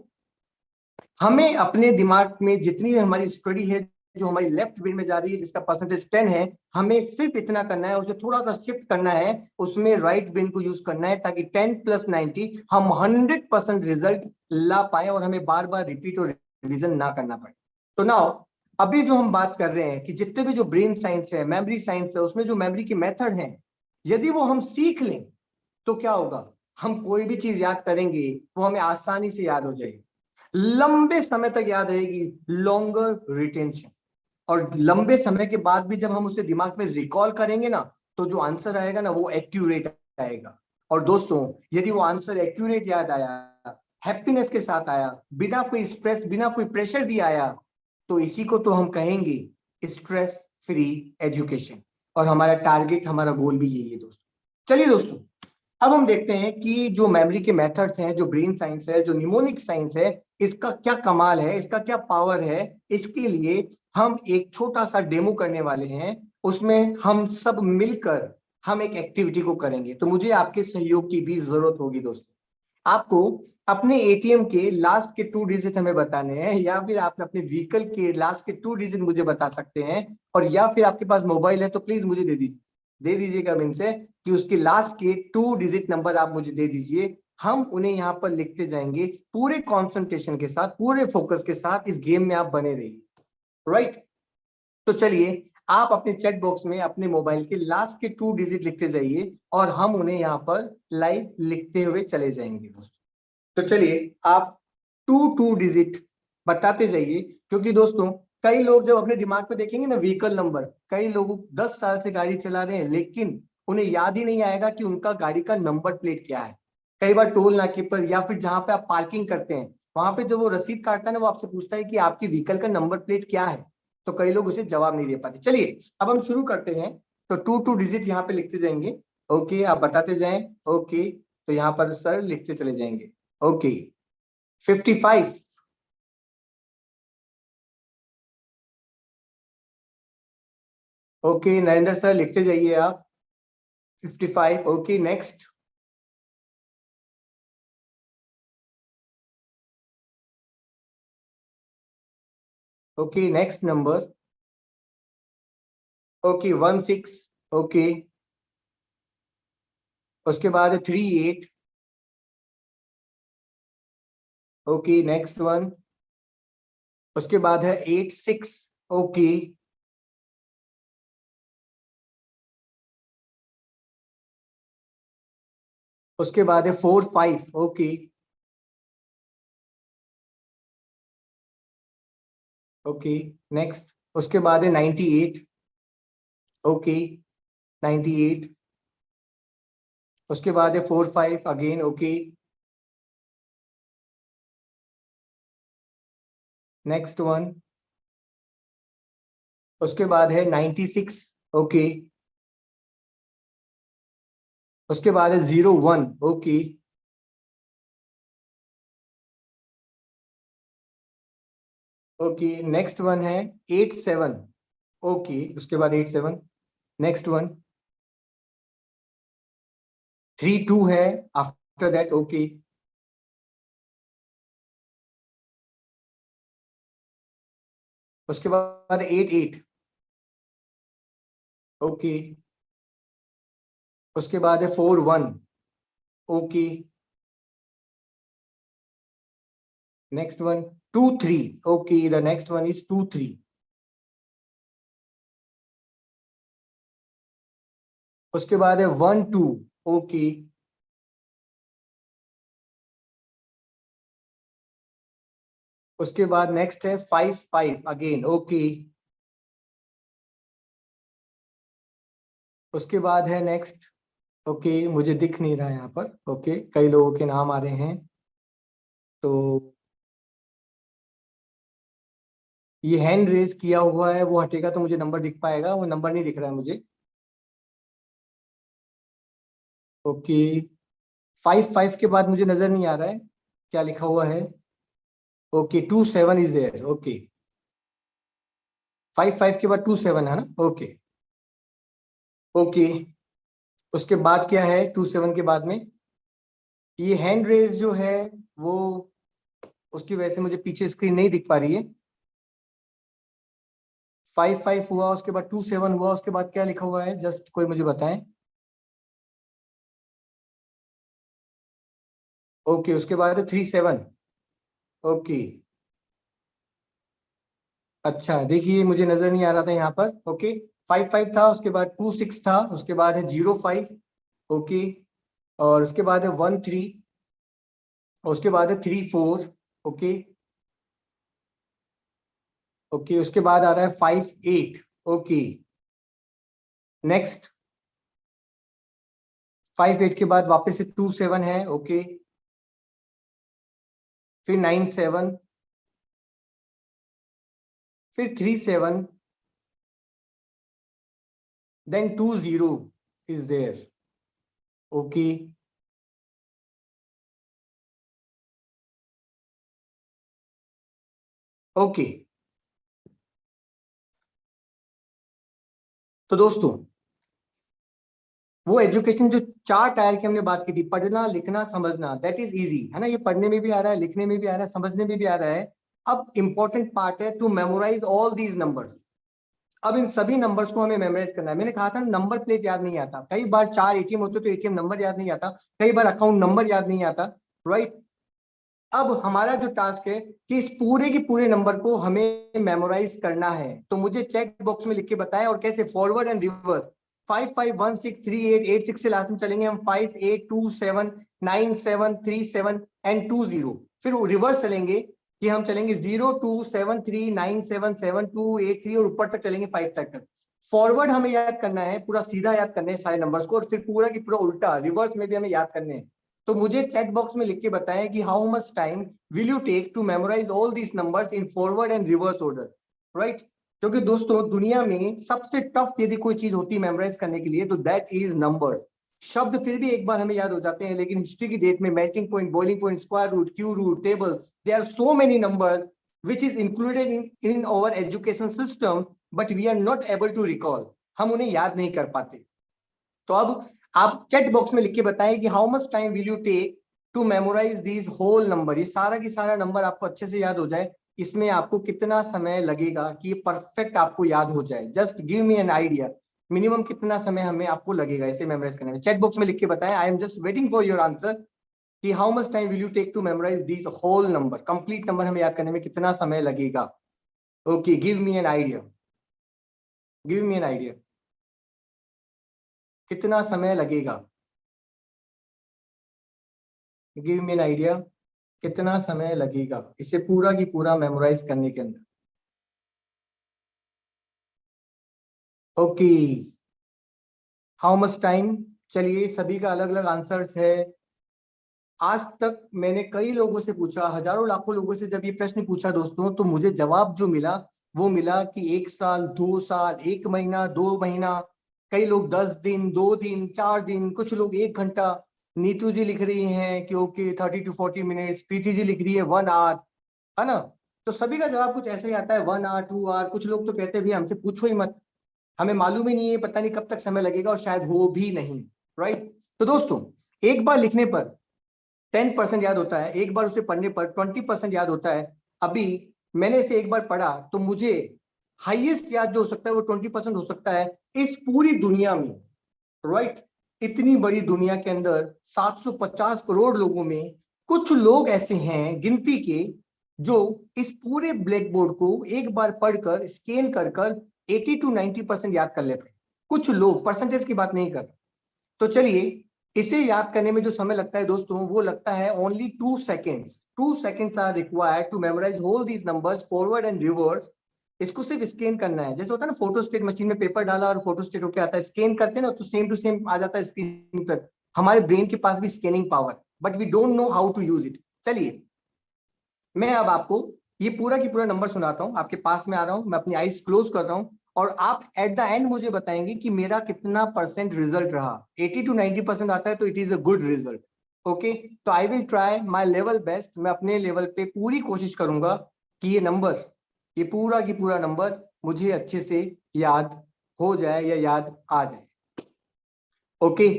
हमें अपने दिमाग में जितनी भी हमारी स्टडी है, जो हमारी लेफ्ट ब्रेन में जा रही है, जिसका परसेंटेज 10 है, हमें सिर्फ इतना करना है, उसे थोड़ा सा शिफ्ट करना है, उसमें राइट ब्रेन को यूज करना है, ताकि 10 + 90 हम 100% रिजल्ट ला पाए, और हमें बार बार रिपीट और रिवीजन ना करना पड़े। तो नाउ, अभी जो हम बात कर रहे हैं कि जितने भी जो ब्रेन साइंस है, मेमोरी साइंस है, उसमें जो मेमोरी के मेथड हैं, यदि वो हम सीख लें, तो क्या होगा? हम कोई भी चीज याद करेंगे, वो हमें आसानी से याद हो जाएगी, लंबे समय तक याद रहेगी, लॉन्गर रिटेंशन। और लंबे समय के बाद भी जब हम उसे दिमाग में रिकॉल करेंगे ना, तो जो आंसर आएगा ना वो एक्यूरेट आएगा। और दोस्तों यदि वो आंसर एक्यूरेट याद आया, हैप्पीनेस के साथ आया, बिना कोई स्ट्रेस, बिना कोई प्रेशर दिया आया, तो इसी को तो हम कहेंगे स्ट्रेस फ्री एजुकेशन। और हमारा टारगेट, हमारा गोल भी यही है दोस्तों। चलिए दोस्तों, अब हम देखते हैं कि जो मेमोरी के मेथड्स हैं, जो ब्रेन साइंस है, जो निमोनिक साइंस है, इसका क्या कमाल है, इसका क्या पावर है। इसके लिए हम एक छोटा सा डेमो करने वाले हैं। उसमें हम सब मिलकर हम एक एक्टिविटी को करेंगे। तो मुझे आपके सहयोग की भी जरूरत होगी दोस्तों। आपको अपने एटीएम के लास्ट के 2 डिजिट हमें बताने हैं, या फिर आप अपने व्हीकल के लास्ट के 2 डिजिट मुझे बता सकते हैं, और या फिर आपके पास मोबाइल है तो प्लीज मुझे दे दीजिएगा इनसे कि उसके लास्ट के 2 डिजिट नंबर आप मुझे दे दीजिए। हम उन्हें यहाँ पर लिखते जाएंगे पूरे कॉन्सेंट्रेशन के साथ, पूरे फोकस के साथ। इस गेम में आप बने रहिए, राइट। तो चलिए आप अपने चैट बॉक्स में अपने मोबाइल के लास्ट के 2 डिजिट लिखते जाइए, और हम उन्हें यहाँ पर लाइव लिखते हुए चले जाएंगे दोस्तों। तो चलिए आप 2 डिजिट बताते जाइए, क्योंकि दोस्तों कई लोग जब अपने दिमाग में देखेंगे ना व्हीकल नंबर, कई लोग 10 साल से गाड़ी चला रहे हैं लेकिन उन्हें याद ही नहीं आएगा कि उनका गाड़ी का नंबर प्लेट क्या है। कई बार टोल नाके पर या फिर जहां पे आप पार्किंग करते हैं, वहां पे जब वो रसीद काटता है ना, वो आपसे पूछता है कि आपकी व्हीकल का नंबर प्लेट क्या है। तो कई लोग उसे जवाब नहीं दे पाते। चलिए अब हम शुरू करते हैं। तो 2 डिजिट यहाँ पे लिखते जाएंगे। ओके, आप बताते जाएं। ओके, तो यहाँ पर सर लिखते चले जाएंगे। ओके, 55। ओके नरेंद्र सर लिखते जाइए आप। 55। Okay next. Okay next number. Okay 16। Okay, उसके बाद 38। Okay next one. उसके बाद है 86। ओके, उसके बाद है 45। Okay, okay next. उसके बाद है 98। ओके 98। उसके बाद है 45 अगेन। Okay next one. उसके बाद है 96। ओके, उसके बाद है 01। ओके, ओके नेक्स्ट वन है 87। ओके, उसके बाद 87। नेक्स्ट वन 32 है आफ्टर दैट। ओके, उसके बाद 88। ओके, उसके बाद है 41। Okay next one 23। Okay, the next one is 23। उसके बाद है 12। ओके, उसके बाद नेक्स्ट है 55 अगेन। ओके, उसके बाद है नेक्स्ट। ओके, मुझे दिख नहीं रहा है यहाँ पर। ओके, कई लोगों के नाम आ रहे हैं। तो ये हैंड रेज किया हुआ है, वो हटेगा तो मुझे नंबर दिख पाएगा। वो नंबर नहीं दिख रहा है मुझे। ओके, 55 के बाद मुझे नजर नहीं आ रहा है क्या लिखा हुआ है। Okay 27 is there. ओके, 55 के बाद 27 है ना। ओके, ओके उसके बाद क्या है 27 के बाद में। ये हैंड रेज जो है वो, उसकी वजह से मुझे पीछे स्क्रीन नहीं दिख पा रही है। 55 हुआ, उसके बाद 27 हुआ, उसके बाद क्या लिखा हुआ है, जस्ट कोई मुझे बताएं। ओके, उसके बाद 37। ओके, अच्छा देखिए मुझे नजर नहीं आ रहा था यहाँ पर। ओके, 55 था, उसके बाद 26 था, उसके बाद है 05। ओके, और उसके बाद है 13, उसके बाद है 34। ओके, ओके उसके बाद आ रहा है 58। ओके नेक्स्ट 58 के बाद वापस से 27 है, ओके, फिर 97, फिर 37, then 20 is there, okay, okay। तो दोस्तों वो एजुकेशन जो 4 टायर की हमने बात की थी, पढ़ना लिखना समझना, दैट इज इजी, है ना, ये पढ़ने में भी आ रहा है, लिखने में भी आ रहा है, समझने में भी आ रहा है। अब इंपॉर्टेंट पार्ट है to memorize all these numbers. अब इन सभी नंबर्स को हमें मेमोराइज करना है। मैंने कहा था नंबर प्लेट याद नहीं आता, कई बार 4 एटीएम होते तो एटीएम नंबर याद नहीं आता, कई बार अकाउंट नंबर याद नहीं आता, राइट। अब हमारा जो टास्क है कि इस पूरे के पूरे नंबर को हमें मेमोराइज करना है, तो मुझे चेक बॉक्स में लिख के बताएं, और कैसे, फॉरवर्ड एंड रिवर्स। 55163886 से लास्ट में चलेंगे हम 58279737 एंड 20, फिर रिवर्स चलेंगे कि हम चलेंगे 0273977283 और ऊपर तक चलेंगे 5 तक। फॉरवर्ड हमें याद करना है, पूरा सीधा याद करना है सारे नंबर्स को, और फिर पूरा की पूरा उल्टा रिवर्स में भी हमें याद करने हैं। तो मुझे चैट बॉक्स में लिख के बताएं कि how much time will you take to memorize all these numbers in forward and reverse order, right. क्योंकि दोस्तों दुनिया में सबसे टफ यदि कोई चीज होती है मेमोराइज करने के लिए तो दैट इज नंबर्स। शब्द फिर भी एक बार हमें याद हो जाते हैं, लेकिन हिस्ट्री की डेट में melting point, boiling point, square root, cube root, table, there are so many numbers which is included in our education system, but we are not able to recall, हम उन्हें याद नहीं कर पाते। तो अब आप चैट बॉक्स में लिख के बताएं कि how much time will you take to memorize these whole number, ये सारा की सारा नंबर आपको अच्छे से याद हो जाए, इसमें आपको कितना समय लगेगा कि ये परफेक्ट आपको याद हो जाए। Just give me an idea, minimum कितना समय हमें आपको लगेगा इसे मेमोराइज करने में। चैट बॉक्स में लिख के बताएं, I am just waiting for your answer कि how much time will you take to memorize these whole number, complete number हमें याद करने में कितना समय लगेगा। Okay, give me an idea, give me an idea, कितना समय लगेगा, गिव मी एन आइडिया, कितना समय लगेगा इसे पूरा की पूरा मेमोराइज करने के अंदर। ओके, हाउ मच टाइम, चलिए सभी का अलग अलग आंसर्स है। आज तक मैंने कई लोगों से पूछा, हजारों लाखों लोगों से जब ये प्रश्न पूछा दोस्तों, तो मुझे जवाब जो मिला वो मिला कि 1 साल, 2 साल, 1 महीना, 2 महीना, कई लोग 10 दिन, 2 दिन, 4 दिन, कुछ लोग 1 घंटा। नीतू जी लिख रही हैं कि okay 30 to 40 minutes, Preeti ji लिख रही है 1 आवर, है ना। तो सभी का जवाब कुछ ऐसे ही आता है, 1 आवर, 2 आवर। कुछ लोग तो कहते हैं भी हमसे पूछो ही मत, हमें मालूम ही नहीं है, पता नहीं कब तक समय लगेगा, और शायद हो भी नहीं, राइट। तो दोस्तों एक बार लिखने पर 10% याद होता है, एक बार उसे पढ़ने पर 20% याद होता है। अभी मैंने इसे एक बार पढ़ा तो मुझे हाईएस्ट याद जो हो सकता है वो 20% हो सकता है इस पूरी दुनिया में, राइट। इतनी बड़ी दुनिया के अंदर 750 करोड़ लोगों में कुछ लोग ऐसे हैं गिनती के जो इस पूरे ब्लैक बोर्ड को एक बार पढ़कर स्कैन कर कर 80 to 90% याद कर लेते हैं। कुछ लोग, परसेंटेज की बात नहीं कर। तो चलिए इसे याद करने में जो समय लगता है दोस्तों वो लगता है only 2 seconds। 2 seconds are required to memorize whole these numbers forward and reverse. इसको सिर्फ स्कैन करना है, जैसे होता है ना फोटोस्टेट मशीन में पेपर डाला और फोटोस्टेट होकर आता है, स्कैन करते हैं ना तो सेम टू सेम आ जाता है स्क्रीन पर। हमारे ब्रेन के पास भी scanning power, but we don't know how to use it. चलिए मैं अब आपको ये पूरा की पूरा नंबर सुनाता हूँ, आपके पास में आ रहा हूँ, मैं अपनी आईज क्लोज कर रहा हूँ और आप एट द एंड मुझे बताएंगे कि मेरा कितना परसेंट रिजल्ट रहा। 80 to 90% आता है तो it is a good result. Okay, तो I will try my level best, मैं अपने लेवल पे पूरी कोशिश करूंगा कि ये नंबर, ये पूरा की पूरा नंबर मुझे अच्छे से याद हो जाए या याद आ जाए। ओके,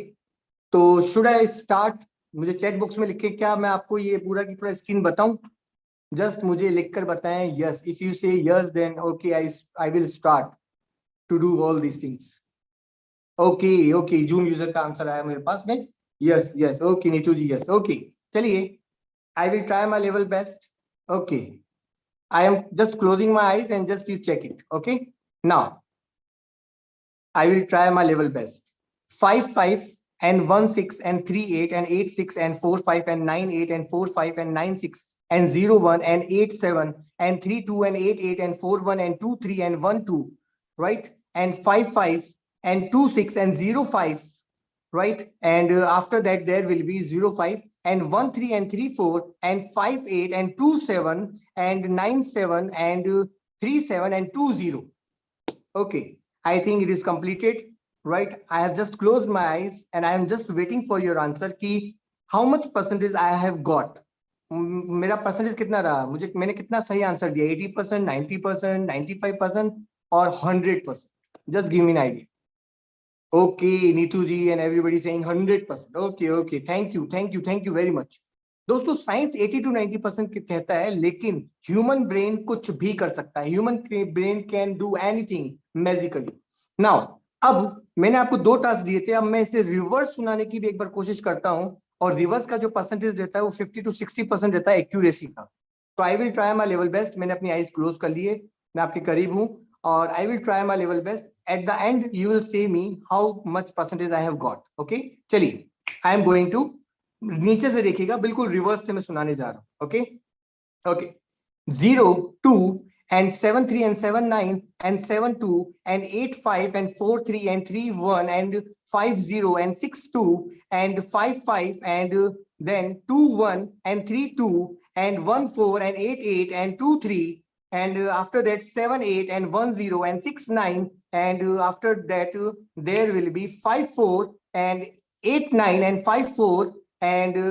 तो शुड आई स्टार्ट? मुझे चैट बॉक्स में लिखे क्या मैं आपको ये पूरा की पूरा स्क्रीन बताऊं? जस्ट मुझे लिखकर बताएं yes. If you say yes then okay I will start to do all these things. Okay okay, zoom user का आंसर आया मेरे पास में, yes yes, okay Neetu ji yes. Okay चलिए I will try my level best. Okay, I am just closing my eyes and just you check it. Okay, now I will try my level best. 5 5 and 1 6 and 3 8 and 8 6 and 4 5 and 9 8 and 4 5 and 9 6 and 0 1 and 8 7 and 3 2 and 8 8 and 4 1 and 2 3 and 1 2, right? And 5 5 and 2 6 and 0 5 right? And after that there will be 05 and 13 and 34 and 58 and 27 and 97 and 37 and 20. Okay, I think it is completed, right? I have just closed my eyes and I am just waiting for your answer कि how much percentage I have got. मेरा percentage कितना रहा, मुझे मैंने कितना सही answer दिया, 80%, 90%, 95% और 100%? Just give me an idea. Okay, Neetu ji and everybody saying 100%. Okay, thank you very much. दोस्तों साइंस 80 to 90% कहता है, लेकिन ह्यूमन ब्रेन कुछ भी कर सकता है. Human brain can do anything magically. Now अब मैंने आपको 2 टास्क दिए थे, अब मैं इसे रिवर्स सुनाने की भी एक बार कोशिश करता हूं, और रिवर्स का जो परसेंटेज रहता है वो 50 to 60% रहता है एक्यूरेसी का. तो I will try my level best. मैंने अपनी आईज क्लोज कर लिए, मैं आपके करीब हूं, और आई will try my level best. At the end you will say me how much percentage I have got. Okay, चलिए आई एम गोइंग टू, नीचे से देखिएगा, बिल्कुल रिवर्स से मैं सुनाने जा रहा हूं. Okay 0 2 and 7 3 and 7 9 and 7 2 and 8 5 and 4 3 and 3 1 and 5 0 and 6 2 and 5 5 and then 2 1 and 3 2 and 1 4 and 8 8 and 2 3 and after that 7 8 and 1 0 and 6 9 and after that there will be 5 4 and 8 9 and 5 4 and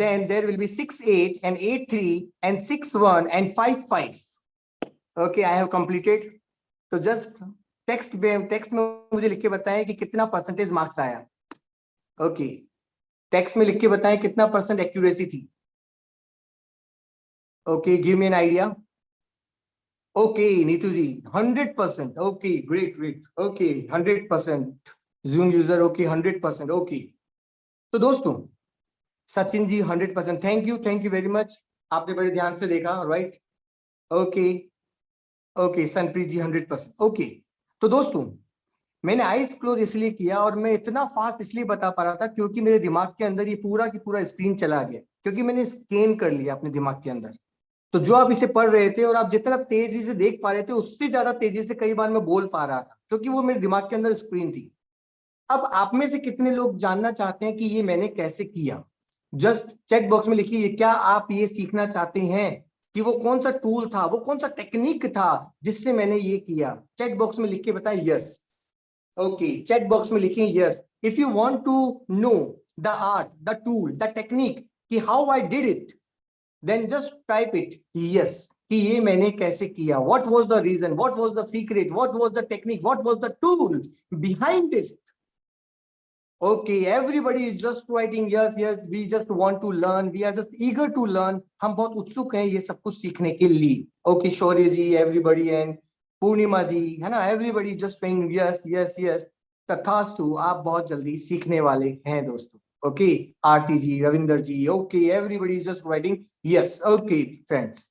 then there will be 6 8 and 8 3 and 6 1 and 5 5. Okay, I have completed. तो just text में मुझे लिख के बताएं कि कितना percentage marks आया. Okay, text में लिख के बताएं कितना परसेंट एक्यूरेसी थी. Okay, give me an idea. Okay, Neetu ji, 100%. Okay, great. Okay, 100%. Zoom user, okay, 100%. Okay. तो दोस्तों Sachin ji 100%. Thank you very much, आपने बड़े ध्यान से देखा, राइट? ओके सनप्रीत जी 100%. ओके, तो दोस्तों मैंने आईज क्लोज इसलिए किया और मैं इतना फास्ट इसलिए बता पा रहा था क्योंकि मेरे दिमाग के अंदर ये पूरा की पूरा स्क्रीन चला गया, क्योंकि मैंने स्कैन कर लिया अपने दिमाग के अंदर. तो जो आप इसे पढ़ रहे थे और आप जितना तेजी से देख पा रहे थे उससे ज्यादा तेजी से कई बार मैं बोल पा रहा था, क्योंकि वो मेरे दिमाग के अंदर स्क्रीन थी. अब आप में से कितने लोग जानना चाहते हैं कि ये मैंने कैसे किया? जस्ट चेक बॉक्स में लिखिए, क्या आप ये सीखना चाहते हैं कि वो कौन सा टूल था, वो कौन सा टेक्निक था जिससे मैंने ये किया? चेक बॉक्स में लिख के बताएं यस. ओके, चेक बॉक्स में लिखिए yes. If you want to know the art, the tool, the technique कि how I did it, then just type it yes, कि ये मैंने कैसे किया. What was the reason, what was the secret, what was the technique, what was the tool behind this. Okay, everybody is just writing yes, we just want to learn, we are just eager to learn. हम बहुत उत्सुक हैं ये सब कुछ सीखने के लिए. Okay, Shaurya ji, everybody, and पूर्णिमा जी, है ना, everybody just saying yes. तथास्तु, आप बहुत जल्दी सीखने वाले हैं दोस्तों. Okay, Aarti ji, Ravinder ji, okay, everybody is just writing yes. Okay, friends.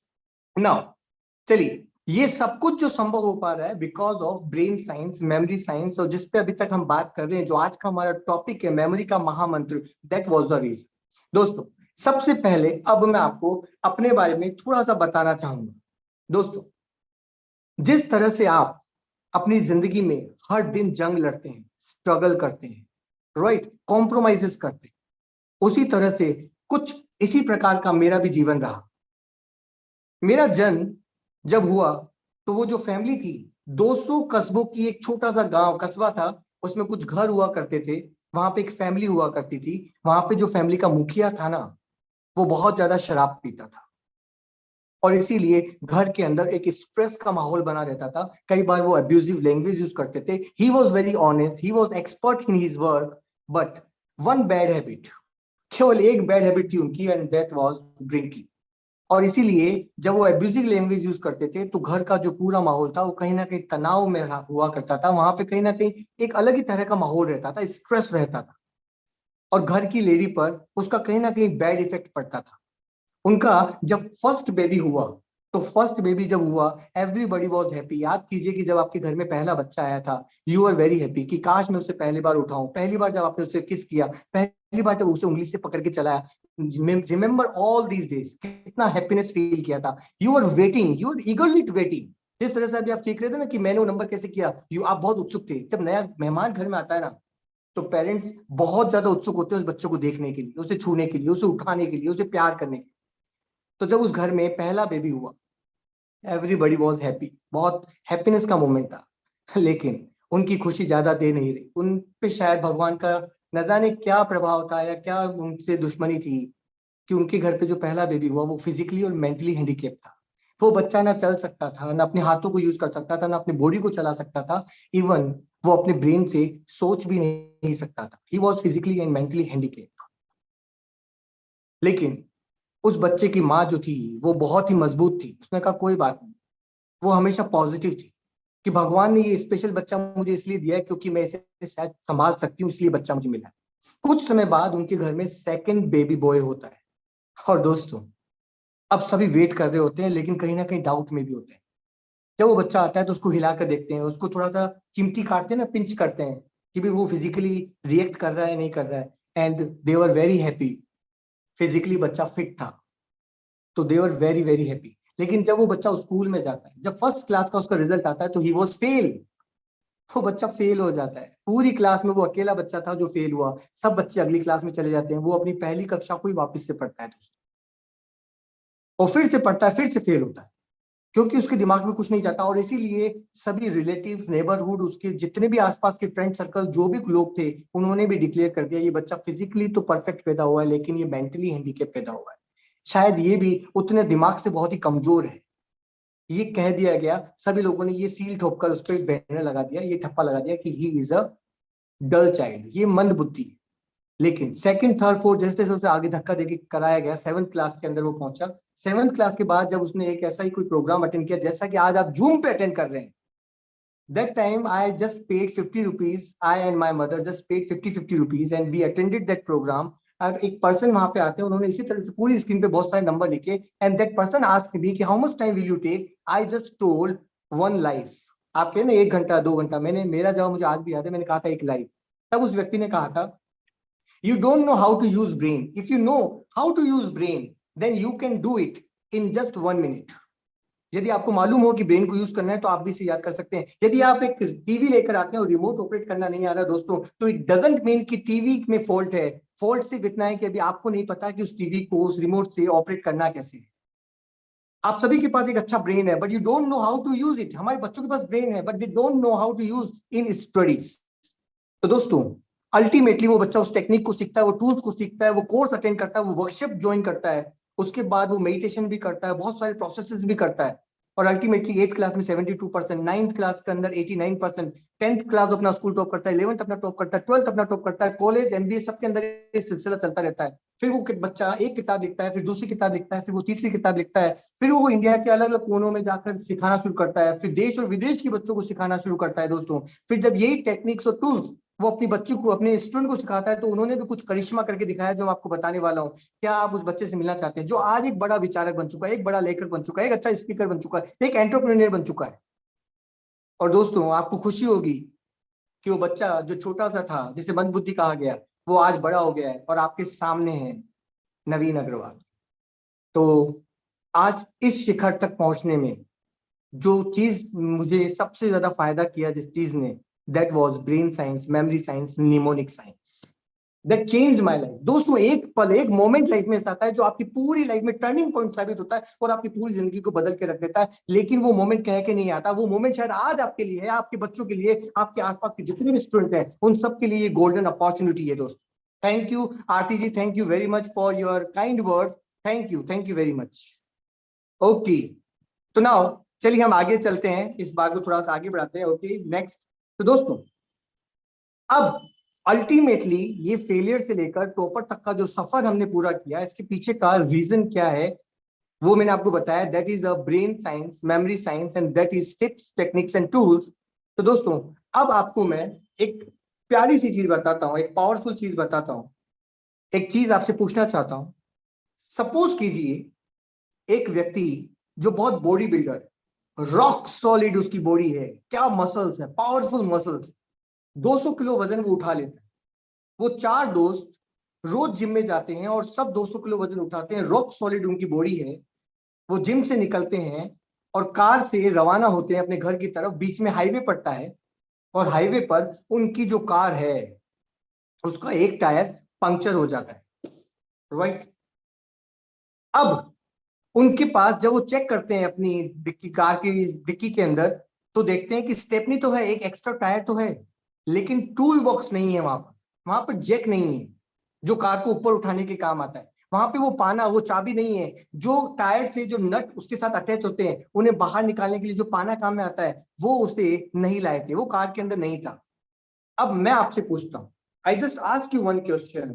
Now, चलिए, ये सब कुछ जो संभव हो पा रहा है because of brain science, memory science, और जिस पे अभी तक हम बात कर रहे हैं, जो आज का हमारा टॉपिक है, मेमोरी का महामंत्र, दैट वाज द रीजन. दोस्तों सबसे पहले अब मैं आपको अपने बारे में थोड़ा सा बताना चाहूंगा. दोस्तों जिस तरह से आप अपनी जिंदगी में हर दिन जंग लड़ते हैं, स्ट्रगल करते हैं, राइट, कॉम्प्रोमाइजेस करते हैं, उसी तरह से कुछ इसी प्रकार का मेरा भी जीवन रहा. मेरा जन्म जब हुआ तो वो जो फैमिली थी, 200 कस्बों की एक छोटा सा गांव, कस्बा था, उसमें कुछ घर हुआ करते थे, वहां पे एक फैमिली हुआ करती थी. वहां पे जो फैमिली का मुखिया था ना, वो बहुत ज्यादा शराब पीता था, और इसीलिए घर के अंदर एक स्ट्रेस का माहौल बना रहता था. कई बार वो अब्यूजिव लैंग्वेज यूज करते थे. He was very honest, he was expert in his work, but one bad habit, केवल एक बैड हैबिट थी उनकी, एंड दैट वाज ड्रिंकिंग. और इसीलिए जब वो एब्यूजिव लैंग्वेज यूज करते थे तो घर का जो पूरा माहौल था वो कहीं ना कहीं तनाव में हुआ करता था. वहां पे कहीं ना कहीं एक अलग ही तरह का माहौल रहता था, स्ट्रेस रहता था, और घर की लेडी पर उसका कहीं ना कहीं बैड इफेक्ट पड़ता था. उनका जब फर्स्ट बेबी हुआ, तो फर्स्ट बेबी जब हुआ, एवरीबॉडी वाज हैप्पी. याद कीजिए कि जब आपके घर में पहला बच्चा आया था, यू आर वेरी हैप्पी कि काश मैं उसे पहली बार उठाऊं, पहली बार जब आपने उसे किस किया, पहली बार जब उसे उंगली से पकड़ के चलाया. रिमेंबर ऑल दीज डेज, कितना हैप्पीनेस फील किया था. You are waiting, you are eagerly waiting. जिस तरह से अभी आप सीख रहे थे ना कि मैंने वो नंबर कैसे किया, आप बहुत उत्सुक थे. जब नया मेहमान घर में आता है ना, तो पेरेंट्स बहुत ज्यादा उत्सुक होते हैं उस बच्चे को देखने के लिए, उसे छूने के लिए, उसे उठाने के लिए, उसे प्यार करने के लिए। तो जब उस घर में पहला बेबी हुआ, एवरीबडी वॉज हैप्पी, बहुत हैप्पीनेस का मोमेंट था। लेकिन उनकी खुशी ज्यादा देर नहीं रही। उन पे शायद भगवान का न जाने क्या प्रभाव था या क्या उनसे दुश्मनी थी कि उनके घर पे जो पहला बेबी हुआ वो फिजिकली और मेंटली हैंडीकेप था। वो बच्चा ना चल सकता था, ना अपने हाथों को यूज कर सकता था, ना अपनी बॉडी को चला सकता था, इवन वो अपने ब्रेन से सोच भी नहीं सकता था। He was physically and mentally handicap. लेकिन उस बच्चे की माँ जो थी वो बहुत ही मजबूत थी। उसने कहा कोई बात नहीं, वो हमेशा पॉजिटिव थी कि भगवान ने ये स्पेशल बच्चा मुझे इसलिए दिया है क्योंकि मैं इसे शायद संभाल सकती हूँ, इसलिए बच्चा मुझे मिला। कुछ समय बाद उनके घर में सेकंड बेबी बॉय होता है। और दोस्तों, अब सभी वेट कर रहे होते हैं, लेकिन कहीं ना कहीं डाउट में भी होते हैं। जब वो बच्चा आता है तो उसको हिला कर देखते हैं, उसको थोड़ा सा चिमटी काटते हैं ना, पिंच करते हैं कि भाई वो फिजिकली रिएक्ट कर रहा है नहीं कर रहा है। And they were very happy. Physically बच्चा फिट था तो दे वर वेरी वेरी हैप्पी। लेकिन जब वो बच्चा स्कूल में जाता है, जब फर्स्ट क्लास का उसका रिजल्ट आता है तो ही वॉज फेल। वो बच्चा फेल हो जाता है। पूरी क्लास में वो अकेला बच्चा था जो फेल हुआ। सब बच्चे अगली क्लास में चले जाते हैं, वो अपनी पहली कक्षा को ही वापस से पढ़ता है दोस्तों। और फिर से पढ़ता है, फिर से फेल होता है, क्योंकि उसके दिमाग में कुछ नहीं जाता। और इसीलिए सभी रिलेटिव्स, नेबरहुड, उसके जितने भी आसपास के फ्रेंड सर्कल, जो भी लोग थे, उन्होंने भी डिक्लेयर कर दिया ये बच्चा फिजिकली तो परफेक्ट पैदा हुआ है लेकिन ये मेंटली हैंडीकेप पैदा हुआ है। शायद ये भी उतने दिमाग से बहुत ही कमजोर है। ये कह दिया गया, सभी लोगों ने ये सील ठोक कर उस पर बैनर लगा दिया, ये ठप्पा लगा दिया कि he is a dull child, ये मंद बुद्धि है। लेकिन सेकंड, थर्ड, फोर्थ जैसे जैसे उसे आगे धक्का देके कराया गया, 7th क्लास के अंदर वो पहुंचा। 7th क्लास के बाद जब उसने एक ऐसा ही कोई प्रोग्राम अटेंड किया जैसा कि आज आप जूम पे अटेंड कर रहे हैं, that time I just paid 50 rupees, I and my mother just paid 50 rupees and we attended that program. और एक पर्सन वहां पे आते हैं, उन्होंने इसी तरह से पूरी स्क्रीन पे बहुत सारे नंबर लिखे, and that person asked me कि how much time will you take. I just told 1 life. आप कहें ना 1 घंटा 2 घंटा, मेरा जवाब मुझे आज भी याद है, मैंने कहा था 1 लाइफ। तब उस व्यक्ति ने कहा था, you don't know how to use brain. If you know how to use brain, then you can do it in just 1 minute. यदि आपको मालूम हो कि ब्रेन को यूज करना है तो आप भी इसे याद कर सकते हैं। यदि आप एक टीवी लेकर आते हैं और रिमोट ऑपरेट करना नहीं आ रहा दोस्तों, तो इट डजंट मीन कि टीवी में फॉल्ट है। फॉल्ट सिर्फ इतना है कि अभी आपको नहीं पता कि उस टीवी को उस रिमोट से ऑपरेट करना कैसे है। आप सभी के पास एक अच्छा ब्रेन है, but you don't know how to use it. हमारे बच्चों के पास ब्रेन है, but they don't know how to use in studies. तो दोस्तों, अल्टीमेटली वो बच्चा उस टेक्निक को सीखता है, वो टूल्स को सीखता है, वो कोर्स अटेंड करता है, वो वर्कशॉप ज्वाइन करता है, उसके बाद वो मेडिटेशन भी करता है, बहुत सारे प्रोसेसेस भी करता है, और अल्टीमेटली 8th क्लास में 72%, 9th क्लास के अंदर 89%, 10th क्लास अपना स्कूल टॉप करता है, 11th अपना टॉप करता है, 12th अपना टॉप करता है, कॉलेज, एमबीए सबके अंदर ये सिलसिला चलता रहता है। फिर वो बच्चा एक किताब लिखता है, फिर दूसरी किताब लिखता है, फिर वो तीसरी किताब लिखता है, फिर वो इंडिया के अलग अलग कोनों में जाकर सिखाना शुरू करता है, फिर देश और विदेश के बच्चों को सिखाना शुरू करता है दोस्तों। फिर जब यही टेक्निक्स और टूल्स वो अपनी बच्ची को, अपने स्टूडेंट को सिखाता है, तो उन्होंने भी कुछ करिश्मा करके दिखाया जो मैं आपको बताने वाला हूँ। क्या आप उस बच्चे से मिलना चाहते हैं जो आज एक बड़ा विचारक बन चुका है, एक बड़ा लेखक बन चुका है, एक अच्छा स्पीकर बन चुका है, एक एंटरप्रेन्योर बन चुका है? और दोस्तों, आपको खुशी होगी कि वो बच्चा जो छोटा सा था, जिसे मंदबुद्धि कहा गया, वो आज बड़ा हो गया है और आपके सामने है, नवीन अग्रवाल। तो आज इस शिखर तक पहुंचने में जो चीज मुझे सबसे ज्यादा फायदा किया, जिस चीज ने, that was brain science, memory science, mnemonic science, that changed my life. दोस्तों, एक पल, एक मोमेंट लाइफ में ऐसा आता है जो आपकी पूरी लाइफ में टर्निंग पॉइंट साबित होता है और आपकी पूरी जिंदगी को बदल के रख देता है। लेकिन वो मोमेंट कह के नहीं आता। वो मोमेंट शायद आज आपके लिए है, आपके बच्चों के लिए, आपके आसपास के जितने भी स्टूडेंट हैं, उन सबके लिए ये गोल्डन अपॉर्चुनिटी है दोस्तों। Thank you Aarti ji, thank you very much for your kind words. Thank you very much. Okay, तो नाउ चलिए हम आगे चलते हैं, इस बात को थोड़ा सा आगे बढ़ाते हैं। Okay, next. तो दोस्तों, अब अल्टीमेटली ये फेलियर से लेकर टॉपर तक का जो सफर हमने पूरा किया, इसके पीछे का रीजन क्या है वो मैंने आपको बताया। That is a brain science, memory science, and that is tips, techniques and tools. तो दोस्तों, अब आपको मैं एक प्यारी सी चीज बताता हूं, एक पावरफुल चीज बताता हूं। एक चीज आपसे पूछना चाहता हूं। सपोज कीजिए एक व्यक्ति जो बहुत बॉडी बिल्डर है, रॉक सॉलिड उसकी बॉडी है, क्या मसल्स है, पावरफुल मसल्स, 200 किलो वजन वो उठा लेता है। वो 4 दोस्त रोज जिम में जाते हैं और सब 200 किलो वजन उठाते हैं, रॉक सॉलिड उनकी बॉडी है। वो जिम से निकलते हैं और कार से रवाना होते हैं अपने घर की तरफ। बीच में हाईवे पड़ता है और हाईवे पर उनकी जो कार है उसका एक टायर पंक्चर हो जाता है, राइट। अब उनके पास जब वो चेक करते हैं अपनी डिक्की, कार की डिक्की के अंदर, तो देखते हैं कि स्टेपनी तो है, एक एक्स्ट्रा टायर तो है, लेकिन टूल बॉक्स नहीं है वहां पर जैक नहीं है जो कार को ऊपर उठाने के काम आता है। वहां पे वो पाना, वो चाबी नहीं है, जो टायर से जो नट उसके साथ अटैच होते हैं उन्हें बाहर निकालने के लिए जो पाना काम में आता है, वो उसे नहीं लाए थे, वो कार के अंदर नहीं था। अब मैं आपसे पूछता हूँ, I just ask you one question,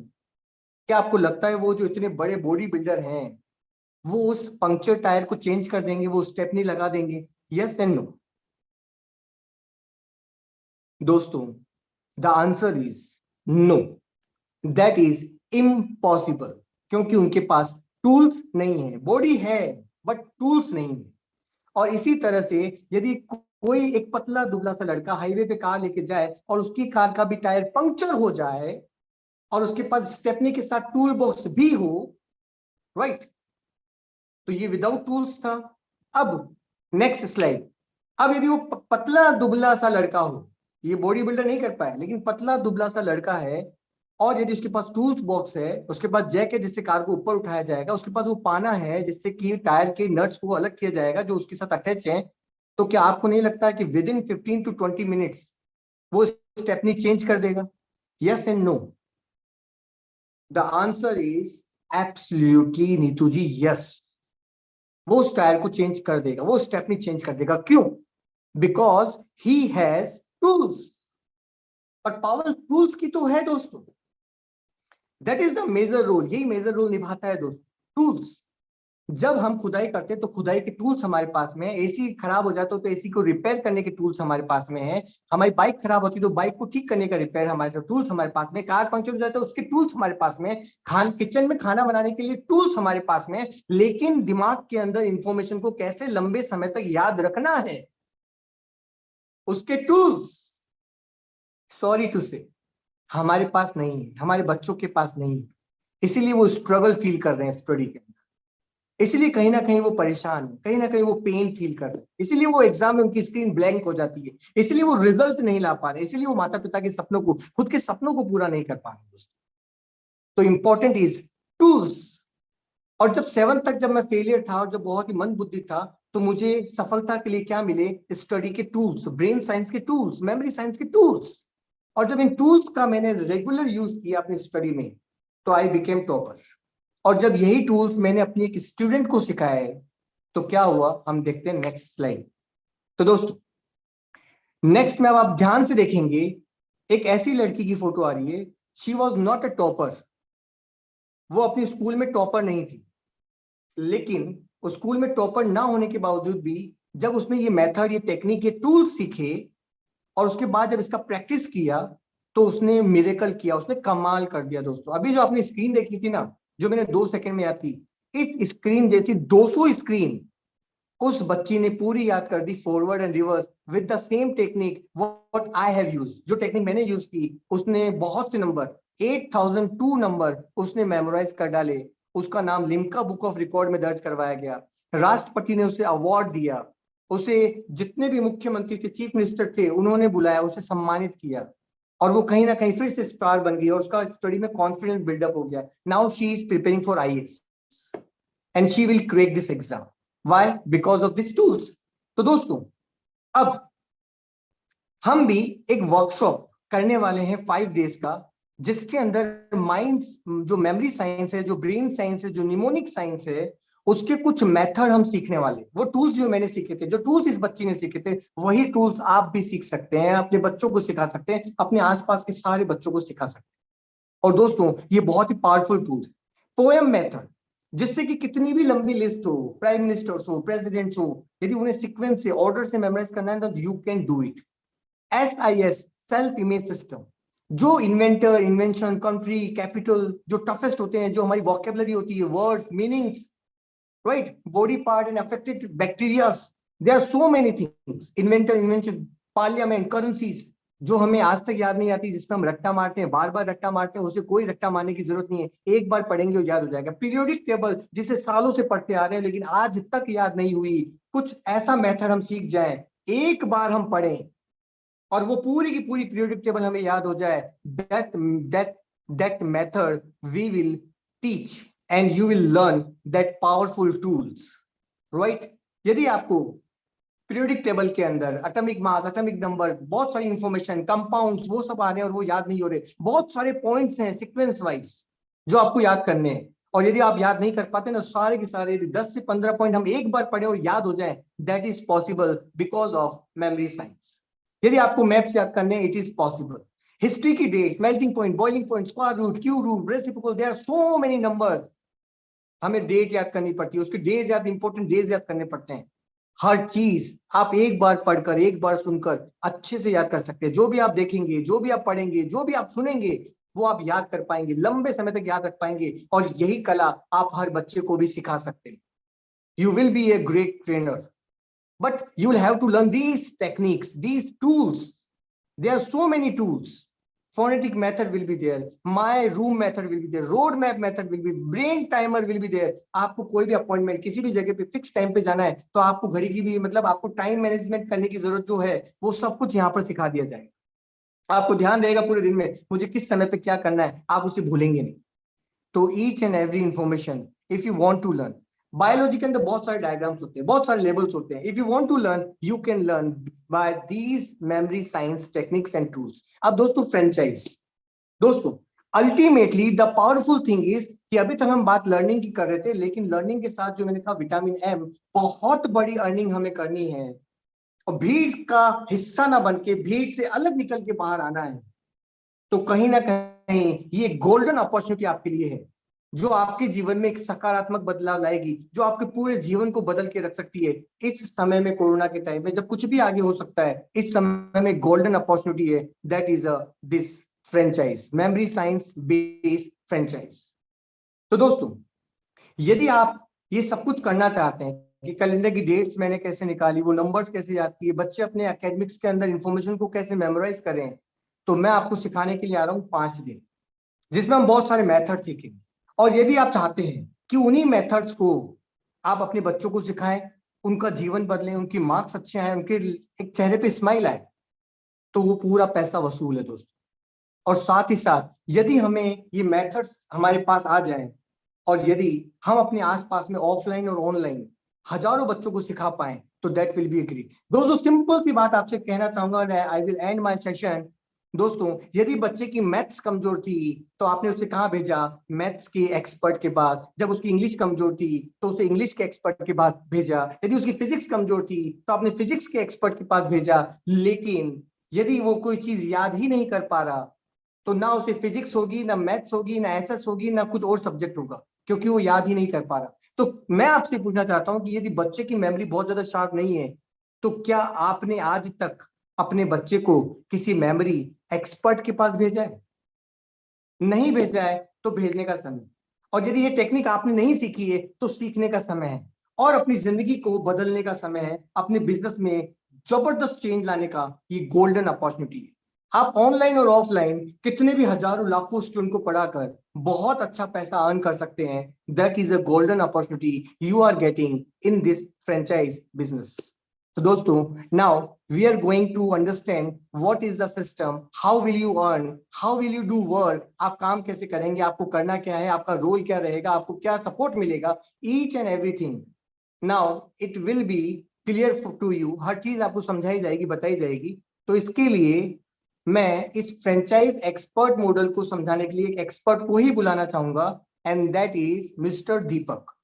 क्या आपको लगता है वो जो इतने बड़े बॉडी बिल्डर हैं वो उस पंक्चर टायर को चेंज कर देंगे, वो स्टेपनी लगा देंगे? Yes and no? दोस्तों, the answer is no, that is impossible, क्योंकि उनके पास टूल्स नहीं है। बॉडी है बट टूल्स नहीं है। और इसी तरह से यदि कोई एक पतला दुबला सा लड़का हाईवे पे कार लेके जाए और उसकी कार का भी टायर पंक्चर हो जाए और उसके पास स्टेपनी के साथ टूल बॉक्स भी हो, राइट, तो ये विदाउट टूल्स था। अब नेक्स्ट स्लाइड। अब यदि वो पतला दुबला सा लड़का हो, ये बॉडी बिल्डर नहीं कर पाया लेकिन पतला दुबला सा लड़का है, और यदि उसके पास टूल्स बॉक्स है, उसके पास जैक है जिससे कार को ऊपर उठाया जाएगा, उसके पास वो पाना है जिससे कि टायर के नट्स को अलग किया जाएगा जो उसके साथ अटैच है, तो क्या आपको नहीं लगता है कि विद इन 15 to 20 मिनट्स वो स्टेपनी चेंज कर देगा? Yes and no? The answer is absolutely Neetu ji, yes. वो उस टायर को चेंज कर देगा, वो स्टेपनी चेंज कर देगा। क्यों? Because he has tools. और पावर टूल्स की तो है दोस्तों, that is the major role, यही मेजर रोल निभाता है दोस्तों, टूल्स। जब हम खुदाई करते हैं तो खुदाई के टूल्स हमारे पास में है, एसी खराब हो जाता है तो एसी को रिपेयर करने के टूल्स हमारे पास में है, हमारी बाइक खराब होती है तो बाइक को ठीक करने का रिपेयर हमारे टूल्स हमारे पास में, कार पंक्चर हो जाता है उसके टूल्स हमारे पास में, किचन में खाना बनाने के लिए टूल्स हमारे पास में। लेकिन दिमाग के अंदर इंफॉर्मेशन को कैसे लंबे समय तक याद रखना है, उसके टूल्स, सॉरी टू से, हमारे पास नहीं है, हमारे बच्चों के पास नहीं है। इसीलिए वो स्ट्रगल फील कर रहे हैं स्टडी के अंदर, इसलिए कहीं ना कहीं वो परेशान है, कहीं ना कहीं वो पेन फील कर रहे हैं, इसलिए वो एग्जाम में उनकी स्क्रीन ब्लैंक हो जाती है, इसलिए वो रिजल्ट नहीं ला पा रहे, इसलिए वो माता पिता के सपनों को, खुद के सपनों को पूरा नहीं कर पा रहे दोस्तों। तो इंपॉर्टेंट इज टूल्स। और जब 7th तक जब मैं फेलियर था और जब बहुत ही मंद बुद्धि था, तो मुझे सफलता के लिए क्या मिले? स्टडी के टूल्स, ब्रेन साइंस के टूल्स, मेमोरी साइंस के टूल्स। और जब इन टूल्स का मैंने रेगुलर यूज किया अपनी स्टडी में, तो आई बिकेम टॉपर। और जब यही टूल्स मैंने अपनी एक स्टूडेंट को सिखाए, तो क्या हुआ, हम देखते हैं नेक्स्ट स्लाइड। तो दोस्तों नेक्स्ट में अब आप ध्यान से देखेंगे, एक ऐसी लड़की की फोटो आ रही है, she was not a topper, वो अपने स्कूल में टॉपर नहीं थी, लेकिन उस स्कूल में टॉपर ना होने के बावजूद भी जब उसने ये मेथड, ये टेक्निक, ये टूल सीखे और उसके बाद जब इसका प्रैक्टिस किया, तो उसने मिरेकल किया, उसने कमाल कर दिया दोस्तों। अभी जो आपने स्क्रीन देखी थी ना, जो मैंने 2 सेकंड में याद की, इस स्क्रीन जैसी 200 स्क्रीन उस बच्ची ने पूरी याद कर दी, forward and reverse with the same technique what I have used. जो टेक्निक मैंने यूज की, उसने बहुत से नंबर, 8002 नंबर उसने मेमोराइज कर डाले। उसका नाम लिम्का बुक ऑफ रिकॉर्ड में दर्ज करवाया गया, राष्ट्रपति ने उसे अवार्ड दिया, उसे जितने भी मुख्यमंत्री थे, चीफ मिनिस्टर थे, उन्होंने बुलाया, उसे सम्मानित किया, और वो कहीं ना कहीं फिर से स्टार बन गई और उसका स्टडी में कॉन्फिडेंस बिल्डअप हो गया। Now she is preparing for IAS and she will crack this exam. Why? Because of this tools. तो दोस्तों अब हम भी एक वर्कशॉप करने वाले हैं 5 days का, जिसके अंदर माइंड्स, जो मेमोरी साइंस है, जो ब्रेन साइंस है, जो निमोनिक साइंस है, उसके कुछ मेथड हम सीखने वाले। वो टूल्स जो मैंने सीखे थे, जो टूल्स इस बच्ची ने सीखे थे, वही टूल्स आप भी सीख सकते हैं, अपने बच्चों को सिखा सकते हैं, अपने आसपास के सारे बच्चों को सिखा सकते हैं। और दोस्तों ये बहुत ही पावरफुल टूल है, पोएम मेथड, जिससे कि कितनी भी लंबी लिस्ट हो, प्राइम मिनिस्टर्स हो, प्रेसिडेंट्स हो, यदि उन्हें सीक्वेंस से, ऑर्डर से मेमोराइज करना है, तो you can do it. SIS, self image system, जो इन्वेंटर, इन्वेंशन, कंट्री, कैपिटल, जो टफेस्ट होते हैं, जो हमारी वोकेबलरी होती है, words, meanings, right, body part and affected bacteria, there are so many things, inventor, invention, parliament, currencies, जो हमें आज तक याद नहीं आती, जिसमें हम रट्टा मारते हैं, बार बार रट्टा मारते हैं, उसे कोई रट्टा मारने की जरूरत नहीं है, एक बार पढ़ेंगे और याद हो जाएगा। पीरियोडिक टेबल, जिसे सालों से पढ़ते आ रहे हैं लेकिन आज तक याद नहीं हुई, कुछ ऐसा मेथड हम सीख जाएं, एक बार हम पढ़ें और वो पूरी की पूरी पीरियोडिक टेबल हमें याद हो जाए, that method we will teach and you will learn that powerful tools, right? यदि आपको पीरियोडिक टेबल के अंदर एटॉमिक मास, एटॉमिक नंबर, बहुत सारी इंफॉर्मेशन, कंपाउंड्स, वो सब आ रहे हैं और वो याद नहीं हो रहे, बहुत सारे पॉइंट्स हैं सीक्वेंस वाइज जो आपको याद करने हैं, और यदि आप याद नहीं कर पाते ना सारे के सारे, यदि 10 से 15 पॉइंट हम एक बार पढ़े और याद हो जाए, that is possible because of memory science. यदि आपको मैप्स याद करने, इट इज पॉसिबल। हिस्ट्री की dates, melting point, boiling point, square root, cube root, reciprocal, there are so many numbers. हमें डेट याद करनी पड़ती है, उसके डेज याद, इंपॉर्टेंट डेज याद करने पड़ते हैं। हर चीज आप एक बार पढ़कर, एक बार सुनकर अच्छे से याद कर सकते हैं। जो भी आप देखेंगे, जो भी आप पढ़ेंगे, जो भी आप सुनेंगे, वो आप याद कर पाएंगे, लंबे समय तक याद रख पाएंगे, और यही कला आप हर बच्चे को भी सिखा सकते हैं। You will B a great trainer, but you will have to learn these techniques, these tools. There are so many tools. Phonetic method will be there, my room method will be there, road map method will be, brain timer will be there. आपको कोई भी appointment किसी भी जगह पे fix time पे जाना है, तो आपको घड़ी की भी, मतलब आपको टाइम मैनेजमेंट करने की जरूरत जो है, वो सब कुछ यहाँ पर सिखा दिया जाएगा। आपको ध्यान रहेगा पूरे दिन में मुझे किस समय पे क्या करना है, आप उसे भूलेंगे नहीं। तो each and every information if you want to learn, biology के अंदर बहुत सारे डायग्राम्स होते हैं, बहुत सारे लेवल्स होते हैं। If you want to learn, you can learn by these memory science techniques and tools. अब दोस्तों फ्रेंचाइज, दोस्तों ultimately the powerful thing is कि अभी तक हम बात लर्निंग की कर रहे थे, लेकिन लर्निंग के साथ जो मैंने कहा विटामिन एम, बहुत बड़ी अर्निंग हमें करनी है, और भीड़ का हिस्सा ना बन के, भीड़ से अलग निकल के बाहर आना है। तो कहीं ना कहीं ये गोल्डन अपॉर्चुनिटी आपके लिए है, जो आपके जीवन में एक सकारात्मक बदलाव लाएगी, जो आपके पूरे जीवन को बदल के रख सकती है। इस समय में, कोरोना के टाइम में, जब कुछ भी आगे हो सकता है, इस समय में गोल्डन अपॉर्चुनिटी है, that is this franchise, memory science based franchise. तो दोस्तों, यदि आप ये सब कुछ करना चाहते हैं कि कैलेंडर की डेट्स मैंने कैसे निकाली, वो नंबर्स कैसे याद किए, बच्चे अपने एकेडमिक्स के अंदर इंफॉर्मेशन को कैसे मेमोराइज करें, तो मैं आपको सिखाने के लिए आ रहा हूँ 5 दिन, जिसमें हम बहुत सारे मेथड सीखेंगे। और यदि आप चाहते हैं कि उन्हीं मेथड्स को आप अपने बच्चों को सिखाएं, उनका जीवन बदलें, उनकी मार्क्स अच्छे आए, उनके एक चेहरे पे स्माइल आए, तो वो पूरा पैसा वसूल है दोस्तों। और साथ ही साथ यदि हमें ये मेथड्स हमारे पास आ जाएं, और यदि हम अपने आसपास में ऑफलाइन और ऑनलाइन हजारों बच्चों को सिखा पाए, तो दैट विल बी ग्रेट। दोस्तों सिंपल सी बात आपसे कहना चाहूंगा, I will and my session. दोस्तों यदि बच्चे की मैथ्स कमजोर थी, तो आपने उसे कहाँ भेजा? मैथ्स के एक्सपर्ट के पास। जब उसकी इंग्लिश कमजोर थी, तो उसे इंग्लिश के एक्सपर्ट के पास भेजा। यदि उसकी फिजिक्स कमजोर थी, तो आपने फिजिक्स के एक्सपर्ट के पास भेजा। लेकिन यदि वो कोई चीज याद ही नहीं कर पा रहा, तो ना उसे फिजिक्स होगी, ना मैथ्स होगी, ना एसएस होगी, ना कुछ और सब्जेक्ट होगा, क्योंकि वो याद ही नहीं कर पा रहा। तो मैं आपसे पूछना चाहता हूं कि यदि बच्चे की मेमोरी बहुत ज्यादा शार्प नहीं है, तो क्या आपने आज तक अपने बच्चे को किसी मेमोरी एक्सपर्ट के पास भेजा है? नहीं भेजा है तो भेजने का समय। और यदि ये टेक्निक आपने नहीं सीखी है, तो सीखने का समय है, और अपनी जिंदगी को बदलने का समय है। अपने बिजनेस में जबरदस्त चेंज लाने का ये गोल्डन अपॉर्चुनिटी है। आप ऑनलाइन और ऑफलाइन कितने भी हजारों लाखों स्टूडेंट को पढ़ाकर बहुत अच्छा पैसा अर्न कर सकते हैं। That is a golden opportunity you are getting in this franchise business. तो दोस्तों, now we are going to understand what is the system, how will you earn, how will you do work, आप काम कैसे करेंगे, आपको करना क्या है, आपका रोल क्या रहेगा, आपको क्या सपोर्ट मिलेगा, each and everything now it will be clear to you। हर चीज आपको समझाई जाएगी, बताई जाएगी। तो इसके लिए मैं इस फ्रेंचाइज एक्सपर्ट मॉडल को समझाने के लिए एक एक्सपर्ट को ही बुलाना चाहूंगा, एंड दैट इज मिस्टर दीपक।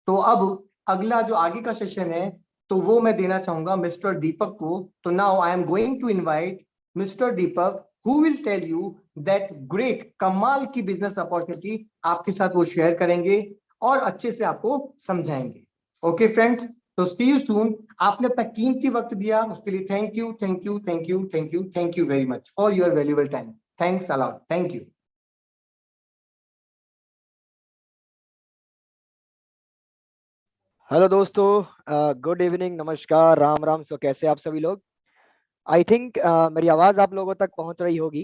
तो अब अगला जो आगे का सेशन है, तो वो मैं देना चाहूंगा मिस्टर दीपक को। तो now I am going to invite mister Deepak, who will tell you that great, कमाल की बिजनेस अपॉर्चुनिटी आपके साथ वो शेयर करेंगे और अच्छे से आपको समझाएंगे। ओके फ्रेंड्स, तो सी यू सून। आपने अपना कीमती वक्त दिया, उसके लिए thank you, thank you, thank you, thank you, thank you very much for your valuable time. Thanks a lot, thank you. Hello दोस्तों, गुड इवनिंग, नमस्कार, राम राम। सो कैसे आप सभी लोग? आई थिंक मेरी आवाज़ आप लोगों तक पहुंच रही होगी।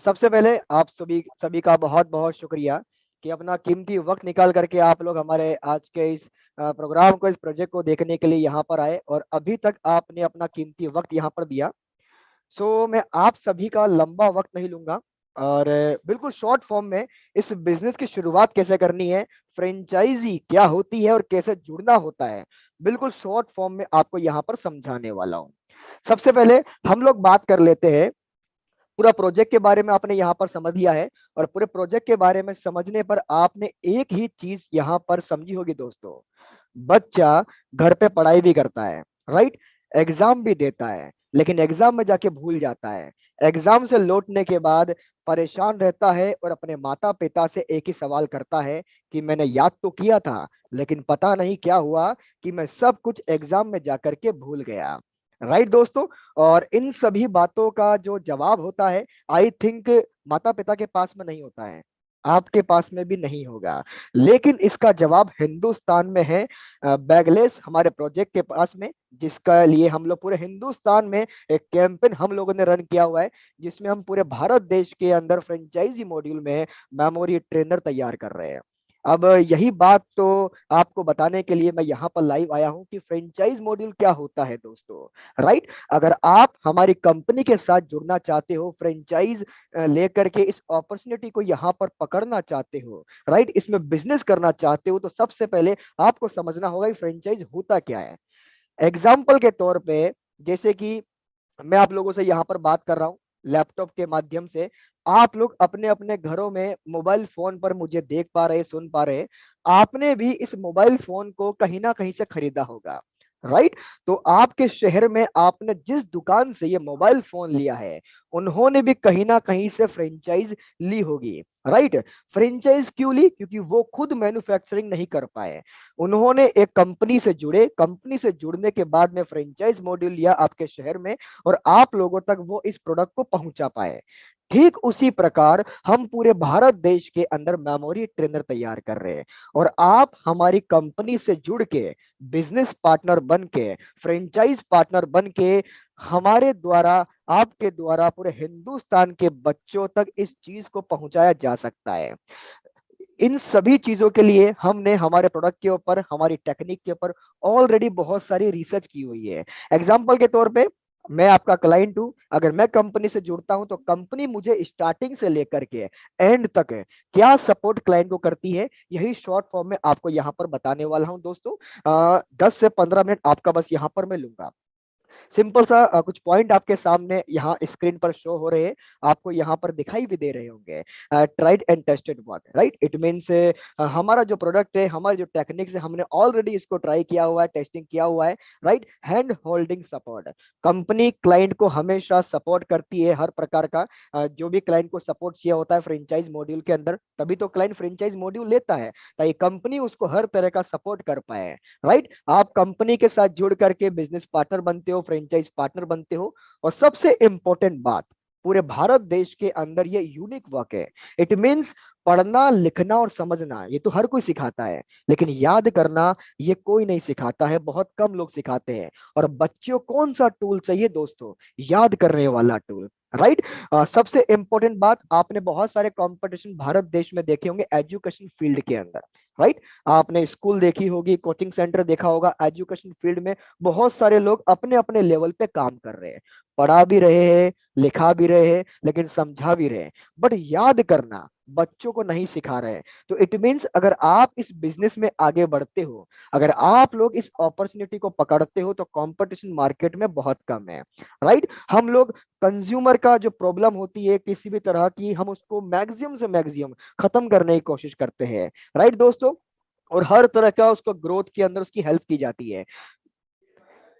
सबसे पहले आप सभी का बहुत बहुत शुक्रिया कि अपना कीमती वक्त निकाल करके आप लोग हमारे आज के इस प्रोग्राम को, इस प्रोजेक्ट को देखने के लिए यहाँ पर आए, और अभी तक आपने अपना कीमती वक्त यहाँ पर दिया। सो मैं आप सभी का लंबा वक्त नहीं लूंगा और बिल्कुल शॉर्ट फॉर्म में इस बिजनेस की शुरुआत कैसे करनी है, फ्रेंचाइजी क्या होती है और कैसे जुड़ना होता है, बिल्कुल शॉर्ट फॉर्म में आपको यहाँ पर समझाने वाला हूँ। सबसे पहले हम लोग बात कर लेते हैं, पूरा प्रोजेक्ट के बारे में आपने यहाँ पर समझ लिया है और पूरे प्रोजेक्ट के बारे में समझने पर आपने एक ही चीज यहाँ पर समझी होगी दोस्तों, बच्चा घर पे पढ़ाई भी करता है, राइट, एग्जाम भी देता है, लेकिन एग्जाम में जाके भूल जाता है, एग्जाम से लौटने के बाद परेशान रहता है और अपने माता पिता से एक ही सवाल करता है कि मैंने याद तो किया था लेकिन पता नहीं क्या हुआ कि मैं सब कुछ एग्जाम में जाकर के भूल गया। राइट दोस्तों, और इन सभी बातों का जो जवाब होता है आई थिंक माता पिता के पास में नहीं होता है, आपके पास में भी नहीं होगा, लेकिन इसका जवाब हिंदुस्तान में है, बैगलेस हमारे प्रोजेक्ट के पास में, जिसका लिए हम लोग पूरे हिंदुस्तान में एक कैंपेन हम लोगों ने रन किया हुआ है, जिसमें हम पूरे भारत देश के अंदर फ्रेंचाइजी मॉड्यूल में मेमोरी ट्रेनर तैयार कर रहे हैं। अब यही बात तो आपको बताने के लिए मैं यहाँ पर लाइव आया हूँ कि फ्रेंचाइज मॉड्यूल क्या होता है दोस्तों। राइट, अगर आप हमारी कंपनी के साथ जुड़ना चाहते हो, फ्रेंचाइज लेकर के इस अपॉर्चुनिटी को यहाँ पर पकड़ना चाहते हो, राइट, इसमें बिजनेस करना चाहते हो, तो सबसे पहले आपको समझना होगा कि फ्रेंचाइज होता क्या है। एग्जाम्पल के तौर पे जैसे कि मैं आप लोगों से यहाँ पर बात कर रहा हूँ लैपटॉप के माध्यम से, आप लोग अपने अपने घरों में मोबाइल फोन पर मुझे देख पा रहे, सुन पा रहे, आपने भी इस मोबाइल फोन को कहीं ना कहीं से खरीदा होगा, राइट। तो आपके शहर में आपने जिस दुकान से ये मोबाइल फोन लिया है उन्होंने भी कहीं ना कहीं से फ्रेंचाइज ली होगी, राइट। फ्रेंचाइज क्यों ली? क्योंकि वो खुद मैन्युफैक्चरिंग नहीं कर पाए, उन्होंने एक कंपनी से जुड़े, कंपनी से जुड़ने के बाद में फ्रेंचाइज मॉड्यूल लिया आपके शहर में और आप लोगों तक वो इस प्रोडक्ट को पहुंचा पाए। ठीक उसी प्रकार हम पूरे भारत देश के अंदर मेमोरी ट्रेनर तैयार कर रहे हैं और आप हमारी कंपनी से जुड़ के बिजनेस पार्टनर बन के, फ्रेंचाइज पार्टनर बन के हमारे द्वारा, आपके द्वारा पूरे हिंदुस्तान के बच्चों तक इस चीज को पहुंचाया जा सकता है। इन सभी चीजों के लिए हमने हमारे प्रोडक्ट के ऊपर, हमारी टेक्निक के ऊपर ऑलरेडी बहुत सारी रिसर्च की हुई है। एग्जांपल के तौर पे मैं आपका क्लाइंट हूं, अगर मैं कंपनी से जुड़ता हूं तो कंपनी मुझे स्टार्टिंग से लेकर के एंड तक क्या सपोर्ट क्लाइंट को करती है, यही शॉर्ट फॉर्म में आपको यहां पर बताने वाला हूं दोस्तों। 10 से 15 मिनट आपका बस यहां पर मैं लूंगा। सिंपल सा कुछ पॉइंट आपके सामने यहाँ स्क्रीन पर शो हो रहे हैं, आपको यहाँ पर दिखाई भी दे रहे होंगे। Tried and tested work, right, it means हमारा जो प्रोडक्ट है, हमारी जो टेक्निक्स है, हमने ऑलरेडी इसको ट्राई किया हुआ है, टेस्टिंग किया हुआ है, right. Hand holding support, company client को हमेशा सपोर्ट करती है हर प्रकार का, जो भी क्लाइंट को सपोर्ट चाहिए होता है फ्रेंचाइज मॉड्यूल के अंदर, तभी तो क्लाइंट फ्रेंचाइज मॉड्यूल लेता है, ताकि कंपनी उसको हर तरह का सपोर्ट कर पाए, राइट। आप कंपनी के साथ जुड़ करके बिजनेस पार्टनर बनते हो, फ्रेंचाइज पार्टनर बनते हो, और सबसे इंपॉर्टेंट बात, पूरे भारत देश के अंदर ये यूनिक वर्क है। इट मींस पढ़ना, लिखना और समझना ये तो हर कोई सिखाता है, लेकिन याद करना ये कोई नहीं सिखाता है, बहुत कम लोग सिखाते हैं। और बच्चों कौन सा टूल चाहिए दोस्तों? याद करने वाला टूल, राइट। सबसे इंपॉर्टेंट बात, आपने बहुत सारे कंपटीशन भारत देश में देखे होंगे एजुकेशन फील्ड के अंदर, राइट। आपने स्कूल देखी होगी, कोचिंग सेंटर देखा होगा, एजुकेशन फील्ड में बहुत सारे लोग अपने अपने लेवल पे काम कर रहे हैं, पढ़ा भी रहे हैं, लिखा भी रहे हैं, लेकिन समझा भी रहे हैं, बट याद करना बच्चों को नहीं सिखा रहे हैं। तो इट मींस अगर आप इस बिजनेस में आगे बढ़ते हो, अगर आप लोग इस अपॉर्चुनिटी को पकड़ते हो, तो कंपटीशन मार्केट में बहुत कम है, राइट। हम लोग कंज्यूमर का जो प्रॉब्लम होती है किसी भी तरह की, हम उसको मैक्सिमम से मैक्सिमम खत्म करने की कोशिश करते हैं, राइट दोस्तों, और हर तरह का उसको ग्रोथ के अंदर उसकी हेल्प की जाती है।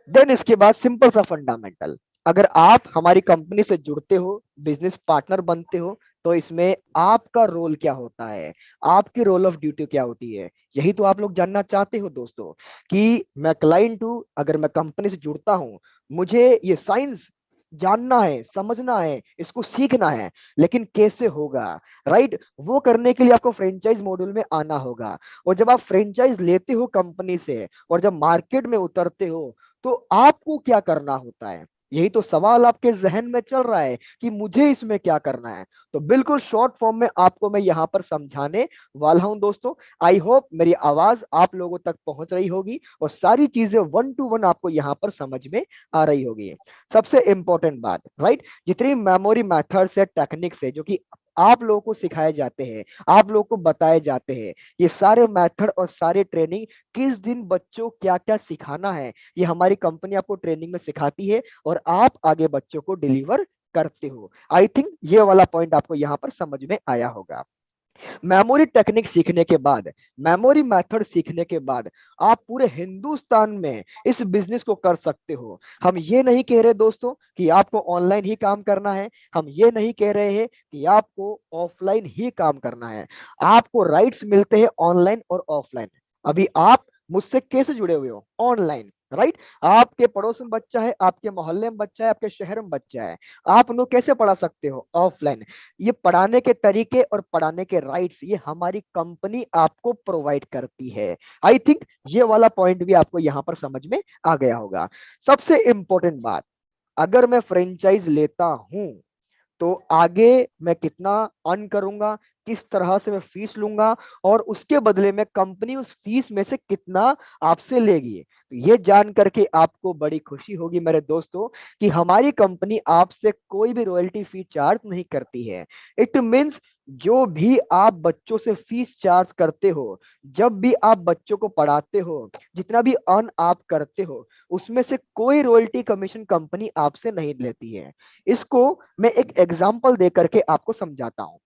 देन इसके बाद सिंपल सा फंडामेंटल, अगर आप हमारी कंपनी से जुड़ते हो, बिजनेस पार्टनर बनते हो, तो इसमें आपका रोल क्या होता है, आपकी रोल ऑफ ड्यूटी क्या होती है, यही तो आप लोग जानना चाहते हो दोस्तों। कि मैं क्लाइंट हूं, अगर मैं कंपनी से जुड़ता हूं, मुझे ये साइंस जानना है, समझना है, इसको सीखना है, लेकिन कैसे होगा, राइट। वो करने के लिए आपको फ्रेंचाइज मॉड्यूल में आना होगा, और जब आप फ्रेंचाइज लेते हो कंपनी से और जब मार्केट में उतरते हो, तो आपको क्या करना होता है? यही तो सवाल आपके जहन में चल रहा है कि मुझे इसमें क्या करना है। तो बिल्कुल शॉर्ट फॉर्म में आपको मैं यहाँ पर समझाने वाला हूं दोस्तों। आई होप मेरी आवाज आप लोगों तक पहुंच रही होगी और सारी चीजें 1 to 1 आपको यहाँ पर समझ में आ रही होगी। सबसे इंपॉर्टेंट बात, राइट, जितनी मेमोरी मेथड्स है, टेक्निक्स है, जो कि आप लोगों को सिखाए जाते हैं, आप लोगों को बताए जाते हैं, ये सारे मेथड और सारे ट्रेनिंग किस दिन बच्चों क्या क्या सिखाना है, ये हमारी कंपनी आपको ट्रेनिंग में सिखाती है और आप आगे बच्चों को डिलीवर करते हो। आई थिंक ये वाला पॉइंट आपको यहाँ पर समझ में आया होगा। मेमोरी टेक्निक सीखने के बाद, मेमोरी मेथड सीखने के बाद आप पूरे हिंदुस्तान में इस बिजनेस को कर सकते हो। हम ये नहीं कह रहे दोस्तों कि आपको ऑनलाइन ही काम करना है, हम ये नहीं कह रहे हैं कि आपको ऑफलाइन ही काम करना है। आपको राइट्स मिलते हैं ऑनलाइन और ऑफलाइन। अभी आप मुझसे कैसे जुड़े हुए हो? Online, right. आपके पड़ोस में बच्चा है, आपके मोहल्ले में बच्चा है, आपके शहर में बच्चा है, आप उन्हें कैसे पढ़ा सकते हो? ऑफलाइन। ये पढ़ाने के तरीके और पढ़ाने के राइट्स ये हमारी कंपनी आपको प्रोवाइड करती है। आई थिंक ये वाला पॉइंट भी आपको यहां पर समझ में आ गया होगा। सबसे इंपॉर्टेंट बात, अगर मैं फ्रेंचाइज लेता हूं तो आगे मैं कितना अर्न करूंगा, किस तरह से मैं फीस लूंगा और उसके बदले में कंपनी उस फीस में से कितना आपसे लेगी। तो ये जान करके आपको बड़ी खुशी होगी मेरे दोस्तों कि हमारी कंपनी आपसे कोई भी रॉयल्टी फी चार्ज नहीं करती है। इट मींस जो भी आप बच्चों से फीस चार्ज करते हो, जब भी आप बच्चों को पढ़ाते हो, जितना भी अर्न आप करते हो, उसमें से कोई रॉयल्टी कमीशन कंपनी आपसे नहीं लेती है। इसको मैं एक एग्जांपल दे करके आपको समझाता हूं।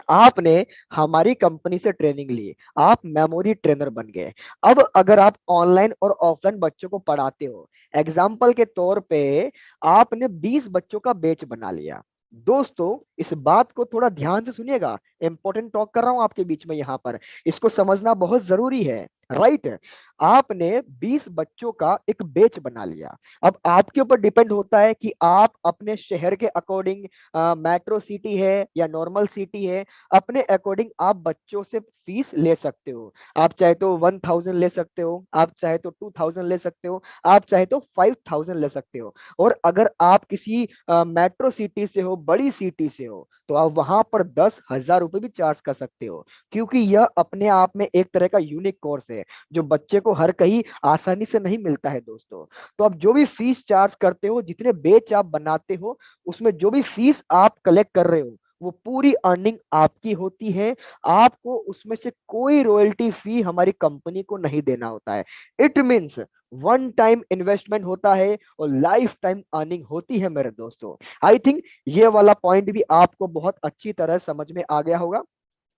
आपने हमारी कंपनी से ट्रेनिंग ली, आप मेमोरी ट्रेनर बन गए। अब अगर आप ऑनलाइन और ऑफलाइन बच्चों को पढ़ाते हो, एग्जाम्पल के तौर पे आपने 20 बच्चों का बैच बना लिया। दोस्तों इस बात को थोड़ा ध्यान से सुनिएगा, इंपॉर्टेंट टॉक कर रहा हूं आपके बीच में यहाँ पर, इसको समझना बहुत जरूरी है, राइट। आपने 20 बच्चों का एक बैच बना लिया। अब आपके ऊपर डिपेंड होता है कि आप अपने शहर के अकॉर्डिंग, मेट्रो सिटी है या नॉर्मल सिटी है, अपने अकॉर्डिंग आप बच्चों से फीस ले सकते हो। आप चाहे तो 1000 ले सकते हो, आप चाहे तो 2000 ले सकते हो, आप चाहे तो 5000 ले सकते हो। और अगर आप किसी मेट्रो सिटी से हो, बड़ी सिटी से हो, तो आप वहां पर 10,000 रुपए भी चार्ज कर सकते हो, क्योंकि यह अपने आप में एक तरह का यूनिक कोर्स है जो बच्चे को हर कहीं आसानी से नहीं मिलता है दोस्तों। तो आप जो भी फीस चार्ज करते हो, जितने बैच आप बनाते हो, उसमें जो भी फीस आप कलेक्ट कर रहे हो, वो पूरी अर्निंग आपकी होती है। आपको उसमें से कोई रॉयल्टी फी हमारी कंपनी को नहीं देना होता है। It means one time investment होता है और लाइफ टाइम अर्निंग होती है मेरे दोस्तों। आई थिंक ये वाला पॉइंट भी आपको बहुत अच्छी तरह समझ में आ गया होगा।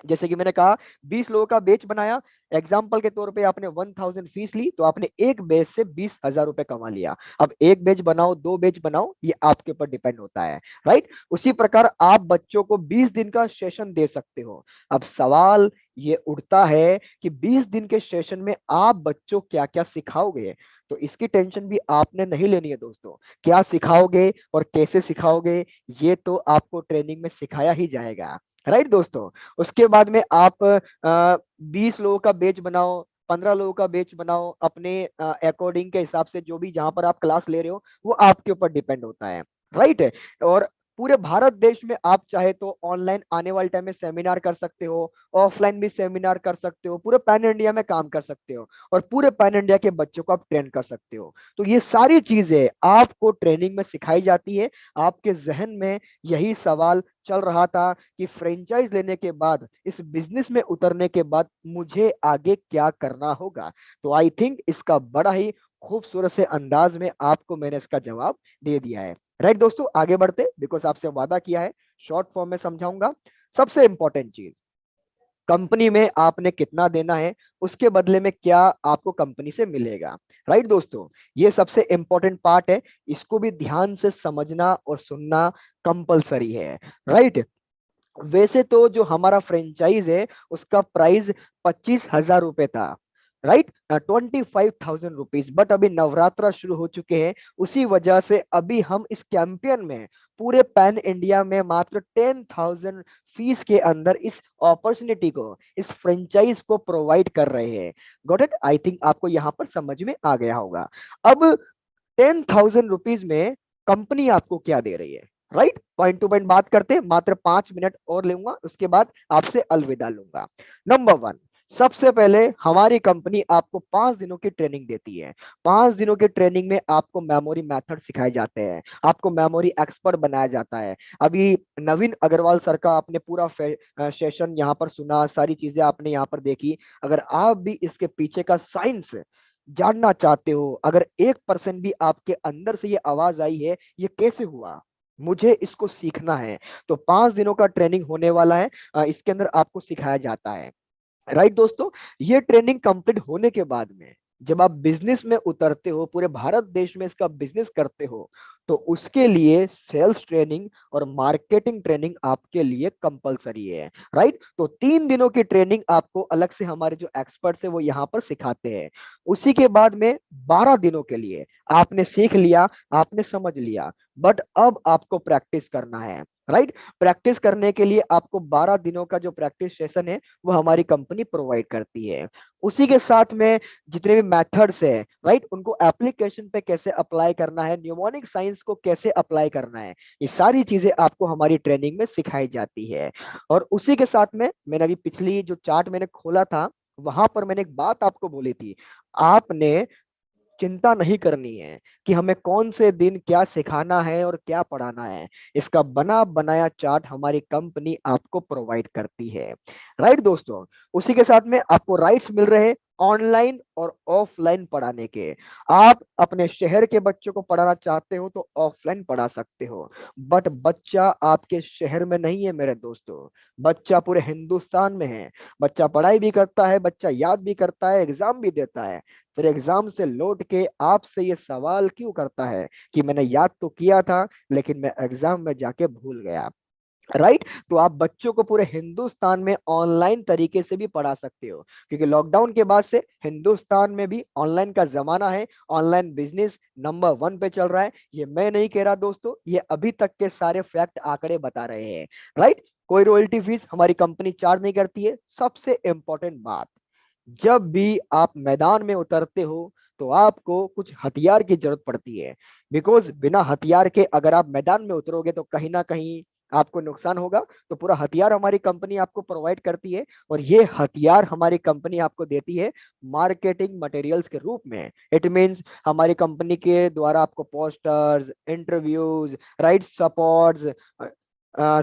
जैसे कि मैंने कहा, 20 लोगों का बैच बनाया, एग्जाम्पल के तौर पे आपने 1000 फीस ली, तो आपने एक बैच से 20,000 रुपए कमा लिया। अब एक बैच बनाओ, 2 बैच बनाओ, ये आपके ऊपर डिपेंड होता है, राइट। उसी प्रकार आप बच्चों को 20 दिन का सेशन दे सकते हो। अब सवाल ये उठता है कि 20 दिन के सेशन में आप बच्चों क्या क्या सिखाओगे। तो इसकी टेंशन भी आपने नहीं लेनी है दोस्तों। क्या सिखाओगे और कैसे सिखाओगे, ये तो आपको ट्रेनिंग में सिखाया ही जाएगा, राइट दोस्तों। उसके बाद में आप 20 लोगों का बैच बनाओ, 15 लोगों का बैच बनाओ, अपने अकॉर्डिंग के हिसाब से, जो भी जहां पर आप क्लास ले रहे हो वो आपके ऊपर डिपेंड होता है, राइट। और पूरे भारत देश में आप चाहे तो ऑनलाइन आने वाले टाइम में सेमिनार कर सकते हो, ऑफलाइन भी सेमिनार कर सकते हो, पूरे पैन इंडिया में काम कर सकते हो और पूरे पैन इंडिया के बच्चों को आप ट्रेन कर सकते हो। तो ये सारी चीजें आपको ट्रेनिंग में सिखाई जाती है। आपके जहन में यही सवाल चल रहा था कि फ्रेंचाइज लेने के बाद, इस बिजनेस में उतरने के बाद मुझे आगे क्या करना होगा। तो आई थिंक इसका बड़ा ही खूबसूरत से अंदाज में आपको मैंने इसका जवाब दे दिया है, राइट दोस्तों। आगे बढ़ते, बिकॉज आपसे वादा किया है शॉर्ट फॉर्म में समझाऊंगा। सबसे इंपॉर्टेंट चीज, कंपनी में आपने कितना देना है, उसके बदले में क्या आपको कंपनी से मिलेगा, राइट दोस्तों। ये सबसे इंपॉर्टेंट पार्ट है, इसको भी ध्यान से समझना और सुनना कंपलसरी है, राइट। वैसे तो जो हमारा फ्रेंचाइज है उसका प्राइस 25,000 रुपए था, राइट, 25,000 रुपीज। बट अभी नवरात्रा शुरू हो चुके हैं, उसी वजह से अभी हम इस कैंपेन में पूरे पैन इंडिया में मात्र 10,000 फीस के अंदर इस अपॉर्चुनिटी को, इस फ्रेंचाइज को प्रोवाइड कर रहे हैं। Got it? आई थिंक आपको यहां पर समझ में आ गया होगा। अब 10,000 रुपीज में कंपनी आपको क्या दे रही है, राइट। पॉइंट टू पॉइंट बात करते हैं, मात्र 5 मिनट और लूंगा, उसके बाद आपसे अलविदा लूंगा। नंबर 1, सबसे पहले हमारी कंपनी आपको 5 दिनों की ट्रेनिंग देती है। 5 दिनों की ट्रेनिंग में आपको मेमोरी मेथड सिखाए जाते हैं, आपको मेमोरी एक्सपर्ट बनाया जाता है। अभी नवीन अग्रवाल सर का आपने पूरा सेशन यहाँ पर सुना, सारी चीजें आपने यहाँ पर देखी। अगर आप भी इसके पीछे का साइंस जानना चाहते हो, अगर 1% भी आपके अंदर से ये आवाज आई है ये कैसे हुआ, मुझे इसको सीखना है, तो 5 दिनों का ट्रेनिंग होने वाला है। इसके अंदर आपको सिखाया जाता है, राइट दोस्तों। ये ट्रेनिंग कंप्लीट होने के बाद में जब आप बिजनेस में उतरते हो, पूरे भारत देश में इसका बिजनेस करते हो, तो उसके लिए सेल्स ट्रेनिंग और मार्केटिंग ट्रेनिंग आपके लिए कंपलसरी है, राइट। तो 3 दिनों की ट्रेनिंग आपको अलग से हमारे जो एक्सपर्ट्स है वो यहाँ पर सिखाते हैं। उसी के बाद में 12 दिनों के लिए आपने सीख लिया, आपने समझ लिया, बट अब आपको प्रैक्टिस करना है, राइट। प्रैक्टिस करने के लिए आपको 12 दिनों का जो प्रैक्टिस सेशन है वो हमारी कंपनी प्रोवाइड करती है। उसी के साथ में जितने भी मेथड्स है, राइट, उनको एप्लीकेशन पे कैसे अप्लाई करना है, न्यूमोनिक साइंस को कैसे अप्लाई करना है, ये सारी चीजें आपको हमारी ट्रेनिंग में सिखाई जाती है। और उसी के साथ में मैंने अभी पिछली जो चार्ट मैंने खोला था, वहां पर मैंने एक बात आपको बोली थी, आपने चिंता नहीं करनी है कि हमें कौन से दिन क्या सिखाना है और क्या पढ़ाना है। इसका बना बनाया चार्ट हमारी कंपनी आपको प्रोवाइड करती है, राइट दोस्तों। उसी के साथ में आपको राइट्स मिल रहे हैं ऑनलाइन और ऑफलाइन पढ़ाने के। आप अपने शहर के बच्चों को पढ़ाना चाहते हो तो ऑफलाइन पढ़ा सकते हो, बट बच्चा आपके शहर में नहीं है मेरे दोस्तों, बच्चा पूरे हिंदुस्तान में है। बच्चा पढ़ाई भी करता है, बच्चा याद भी करता है, एग्जाम भी देता है, फिर एग्जाम से लौट के आपसे ये सवाल क्यों करता है कि मैंने याद तो किया था लेकिन मैं एग्जाम में जाके भूल गया, राइट। तो आप बच्चों को पूरे हिंदुस्तान में ऑनलाइन तरीके से भी पढ़ा सकते हो, क्योंकि लॉकडाउन के बाद से हिंदुस्तान में भी ऑनलाइन का जमाना है, ऑनलाइन बिजनेस नंबर 1 पे चल रहा है। ये मैं नहीं कह रहा दोस्तों, ये अभी तक के सारे फैक्ट आंकड़े बता रहे हैं, राइट। कोई रॉयल्टी फीस हमारी कंपनी चार्ज नहीं करती है। सबसे इंपॉर्टेंट बात, जब भी आप मैदान में उतरते हो तो आपको कुछ हथियार की जरूरत पड़ती है, बिकॉज बिना हथियार के अगर आप मैदान में उतरोगे तो कहीं ना कहीं आपको नुकसान होगा। तो पूरा हथियार हमारी कंपनी आपको प्रोवाइड करती है, और ये हथियार हमारी कंपनी आपको देती है मार्केटिंग मटेरियल्स के रूप में। इट मींस हमारी कंपनी के द्वारा आपको posters, interviews, right, supports,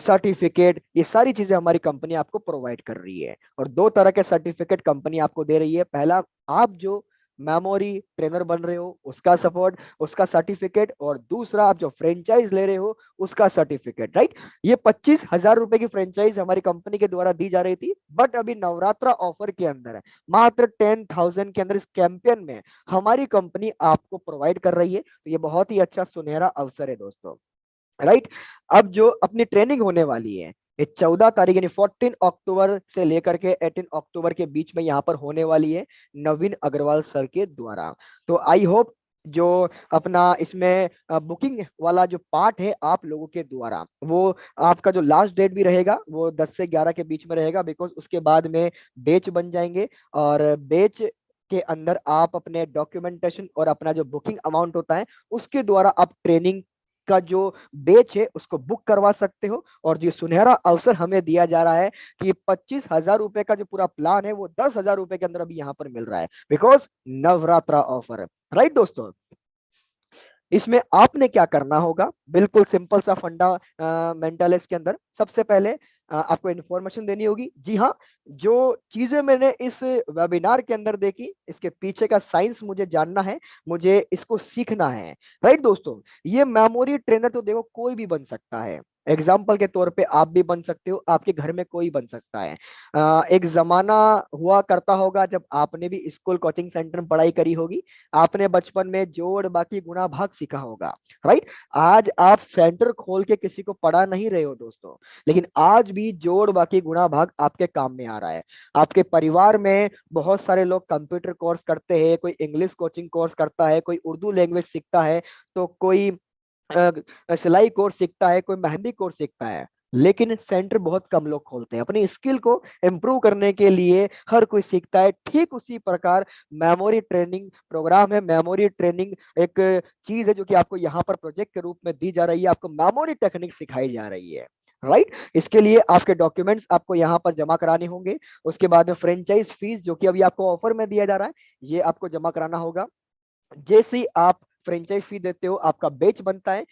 certificate, ये सारी चीजें हमारी कंपनी आपको प्रोवाइड कर रही है। और 2 तरह के सर्टिफिकेट कंपनी आपको दे रही है। पहला, आप जो मेमोरी ट्रेनर बन रहे हो उसका सपोर्ट, उसका सर्टिफिकेट, और दूसरा आप जो फ्रेंचाइज ले रहे हो उसका सर्टिफिकेट, राइट। ये 25,000 रुपए की फ्रेंचाइज हमारी कंपनी के द्वारा दी जा रही थी, बट अभी नवरात्रा ऑफर के अंदर है, मात्र 10,000 के अंदर इस कैंपेन में हमारी कंपनी आपको प्रोवाइड कर रही है। तो ये बहुत ही अच्छा सुनहरा अवसर है दोस्तों, राइट। अब जो अपनी ट्रेनिंग होने वाली है ये 14 तारीख यानी 14 अक्टूबर से लेकर के 18 अक्टूबर के बीच में यहाँ पर होने वाली है नवीन अग्रवाल सर के द्वारा। तो आई होप जो अपना इसमें बुकिंग वाला जो पार्ट है आप लोगों के द्वारा, वो आपका जो लास्ट डेट भी रहेगा वो 10 से 11 के बीच में रहेगा, बिकॉज उसके बाद में बैच बन जाएंगे, और बैच के अंदर आप अपने डॉक्यूमेंटेशन और अपना जो बुकिंग अमाउंट होता है उसके द्वारा आप ट्रेनिंग का जो बैच है उसको बुक करवा सकते हो। और जो सुनहरा अवसर हमें दिया जा रहा है कि 25,000 रुपए का जो पूरा प्लान है वो 10,000 रुपए के अंदर अभी यहाँ पर मिल रहा है, बिकॉज नवरात्रा ऑफर है, राइट दोस्तों। इसमें आपने क्या करना होगा, बिल्कुल सिंपल सा फंडामेंटल है इसके अंदर। सबसे पहले आपको इन्फॉर्मेशन देनी होगी। जी हाँ, जो चीजें मैंने इस वेबिनार के अंदर देखी इसके पीछे का साइंस मुझे जानना है, मुझे इसको सीखना है, राइट दोस्तों। ये मेमोरी ट्रेनर तो देखो कोई भी बन सकता है, एग्जाम्पल के तौर पे आप भी बन सकते हो, आपके घर में कोई बन सकता है। एक जमाना हुआ करता होगा जब आपने भी स्कूल कोचिंग सेंटर में पढ़ाई करी होगी, आपने बचपन में जोड़ बाकी गुणा भाग सीखा होगा, राइट। आज आप सेंटर खोल के किसी को पढ़ा नहीं रहे हो दोस्तों, लेकिन आज भी जोड़ बाकी गुणा भाग आपके काम में आ रहा है। आपके परिवार में बहुत सारे लोग कंप्यूटर कोर्स करते हैं, कोई इंग्लिश कोचिंग कोर्स करता है, कोई उर्दू लैंग्वेज सीखता है, तो कोई सिलाई कोर्स सीखता है, कोई मेहंदी कोर्स सीखता है। लेकिन सेंटर बहुत कम लोग खोलते हैं। अपनी स्किल को इम्प्रूव करने के लिए हर कोई सीखता है। ठीक उसी प्रकार मेमोरी ट्रेनिंग प्रोग्राम है। मेमोरी ट्रेनिंग एक चीज है जो कि आपको यहाँ पर प्रोजेक्ट के रूप में दी जा रही है। आपको मेमोरी टेक्निक सिखाई जा रही है, राइट। इसके लिए आपके डॉक्यूमेंट्स आपको यहाँ पर जमा कराने होंगे। उसके बाद में फ्रेंचाइज फीस जो कि अभी आपको ऑफर में दिया जा रहा है, ये आपको जमा कराना होगा। जैसे ही आप फ्रेंचाइज फी देते हो, आपका बेच बनता है,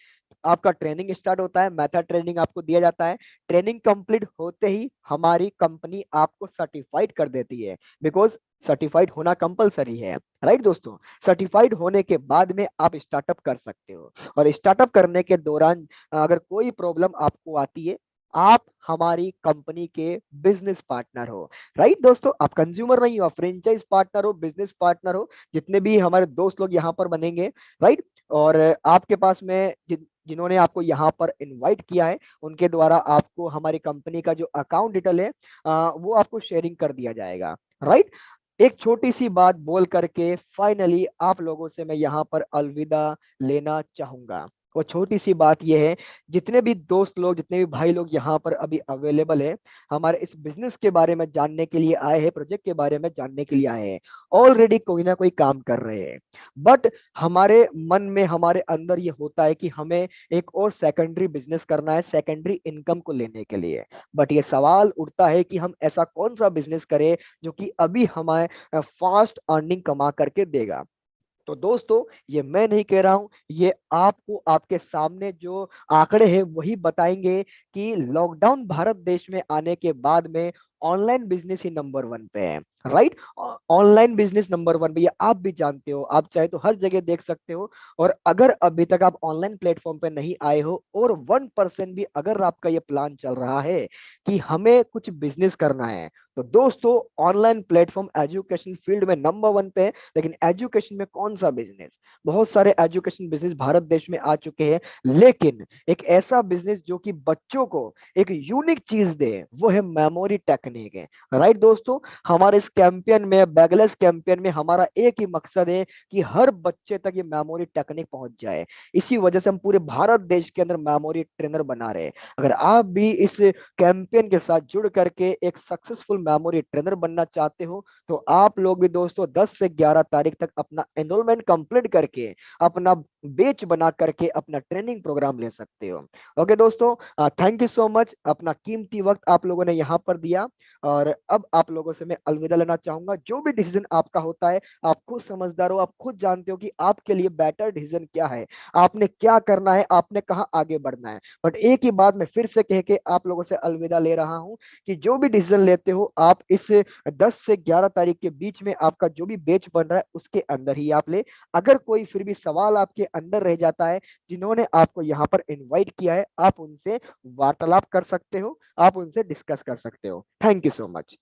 आपका ट्रेनिंग स्टार्ट होता है, मेथड ट्रेनिंग आपको दिया जाता है। ट्रेनिंग कंप्लीट होते ही हमारी कंपनी आपको सर्टिफाइड कर देती है, बिकॉज सर्टिफाइड होना कंपलसरी है, राइट दोस्तों। सर्टिफाइड होने के बाद में आप स्टार्टअप कर सकते हो, और स्टार्टअप करने के दौरान अगर कोई प्रॉब्लम आपको आती है, आप हमारी कंपनी के बिजनेस पार्टनर हो, राइट दोस्तों। आप कंज्यूमर नहीं हो, फ्रेंचाइज पार्टनर हो, बिजनेस पार्टनर हो। जितने भी हमारे दोस्त लोग यहाँ पर बनेंगे, राइट, और आपके पास में जिन्होंने आपको यहाँ पर इनवाइट किया है, उनके द्वारा आपको हमारी कंपनी का जो अकाउंट डिटेल है वो आपको शेयरिंग कर दिया जाएगा, राइट। एक छोटी सी बात बोल करके फाइनली आप लोगों से मैं यहाँ पर अलविदा लेना चाहूंगा। वो छोटी सी बात यह है, जितने भी दोस्त लोग, जितने भी भाई लोग यहाँ पर अभी अवेलेबल है, हमारे इस बिजनेस के बारे में जानने के लिए आए हैं, प्रोजेक्ट के बारे में जानने के लिए आए हैं, ऑलरेडी कोई ना कोई काम कर रहे हैं, बट हमारे मन में, हमारे अंदर ये होता है कि हमें एक और सेकेंडरी बिजनेस करना है, सेकेंडरी इनकम को लेने के लिए। बट ये सवाल उठता है कि हम ऐसा कौन सा बिजनेस करें जो कि अभी हमें फास्ट अर्निंग कमा करके देगा। तो दोस्तों, ये मैं नहीं कह रहा हूं, ये आपको आपके सामने जो आंकड़े हैं वही बताएंगे कि लॉकडाउन भारत देश में आने के बाद में ऑनलाइन बिजनेस ही नंबर 1 पे है, राइट। ऑनलाइन बिजनेस नंबर 1 पे, ये आप भी जानते हो, आप चाहे तो हर जगह देख सकते हो। और अगर अभी तक आप ऑनलाइन प्लेटफॉर्म पे नहीं आए हो, और 1% भी अगर आपका ये प्लान चल रहा है कि हमें कुछ बिजनेस करना है, तो दोस्तों ऑनलाइन प्लेटफॉर्म एजुकेशन फील्ड में नंबर 1 पे है। लेकिन एजुकेशन में कौन सा बिजनेस? बहुत सारे एजुकेशन बिजनेस भारत देश में आ चुके हैं, लेकिन एक ऐसा बिजनेस जो कि बच्चों को एक यूनिक चीज दे, वो है मेमोरी टेक्निक है, राइट दोस्तों। हमारे इस कैंपेन में, बैगलेस कैंपेन में, हमारा एक ही मकसद है कि हर बच्चे तक ये मेमोरी टेक्निक पहुंच जाए। इसी वजह से हम पूरे भारत देश के अंदर मेमोरी ट्रेनर बना रहे हैं। अगर आप भी इस कैंपेन के साथ जुड़ करके एक सक्सेसफुल मेमोरी ट्रेनर बनना चाहते हो, तो आप लोग भी दोस्तों 10 से 11 तारीख तक अपना एनरोलमेंट कंप्लीट करके, अपना बैच बना करके अपना ट्रेनिंग प्रोग्राम ले सकते हो। ओके दोस्तों, थैंक यू सो मच, अपना कीमती वक्त आप लोगों ने यहाँ पर दिया। और अब आप लोगों से मैं अलविदा लेना चाहूंगा। जो भी डिसीजन आपका होता है, आप खुद समझदार हो, आप खुद जानते हो कि आपके लिए बेटर डिसीजन क्या है, आपने क्या करना है, आपने कहाँ आगे बढ़ना है। बट एक ही बात मैं फिर से कह के आप लोगों से अलविदा ले रहा हूँ कि जो भी डिसीजन लेते हो, आप इस 10 से 11 तारीख के बीच में आपका जो भी बैच बन रहा है उसके अंदर ही आप ले। अगर कोई फिर भी सवाल आपके अंदर रह जाता है, जिन्होंने आपको यहाँ पर इनवाइट किया है, आप उनसे वार्तालाप कर सकते हो, आप उनसे डिस्कस कर सकते हो। Thank you so much.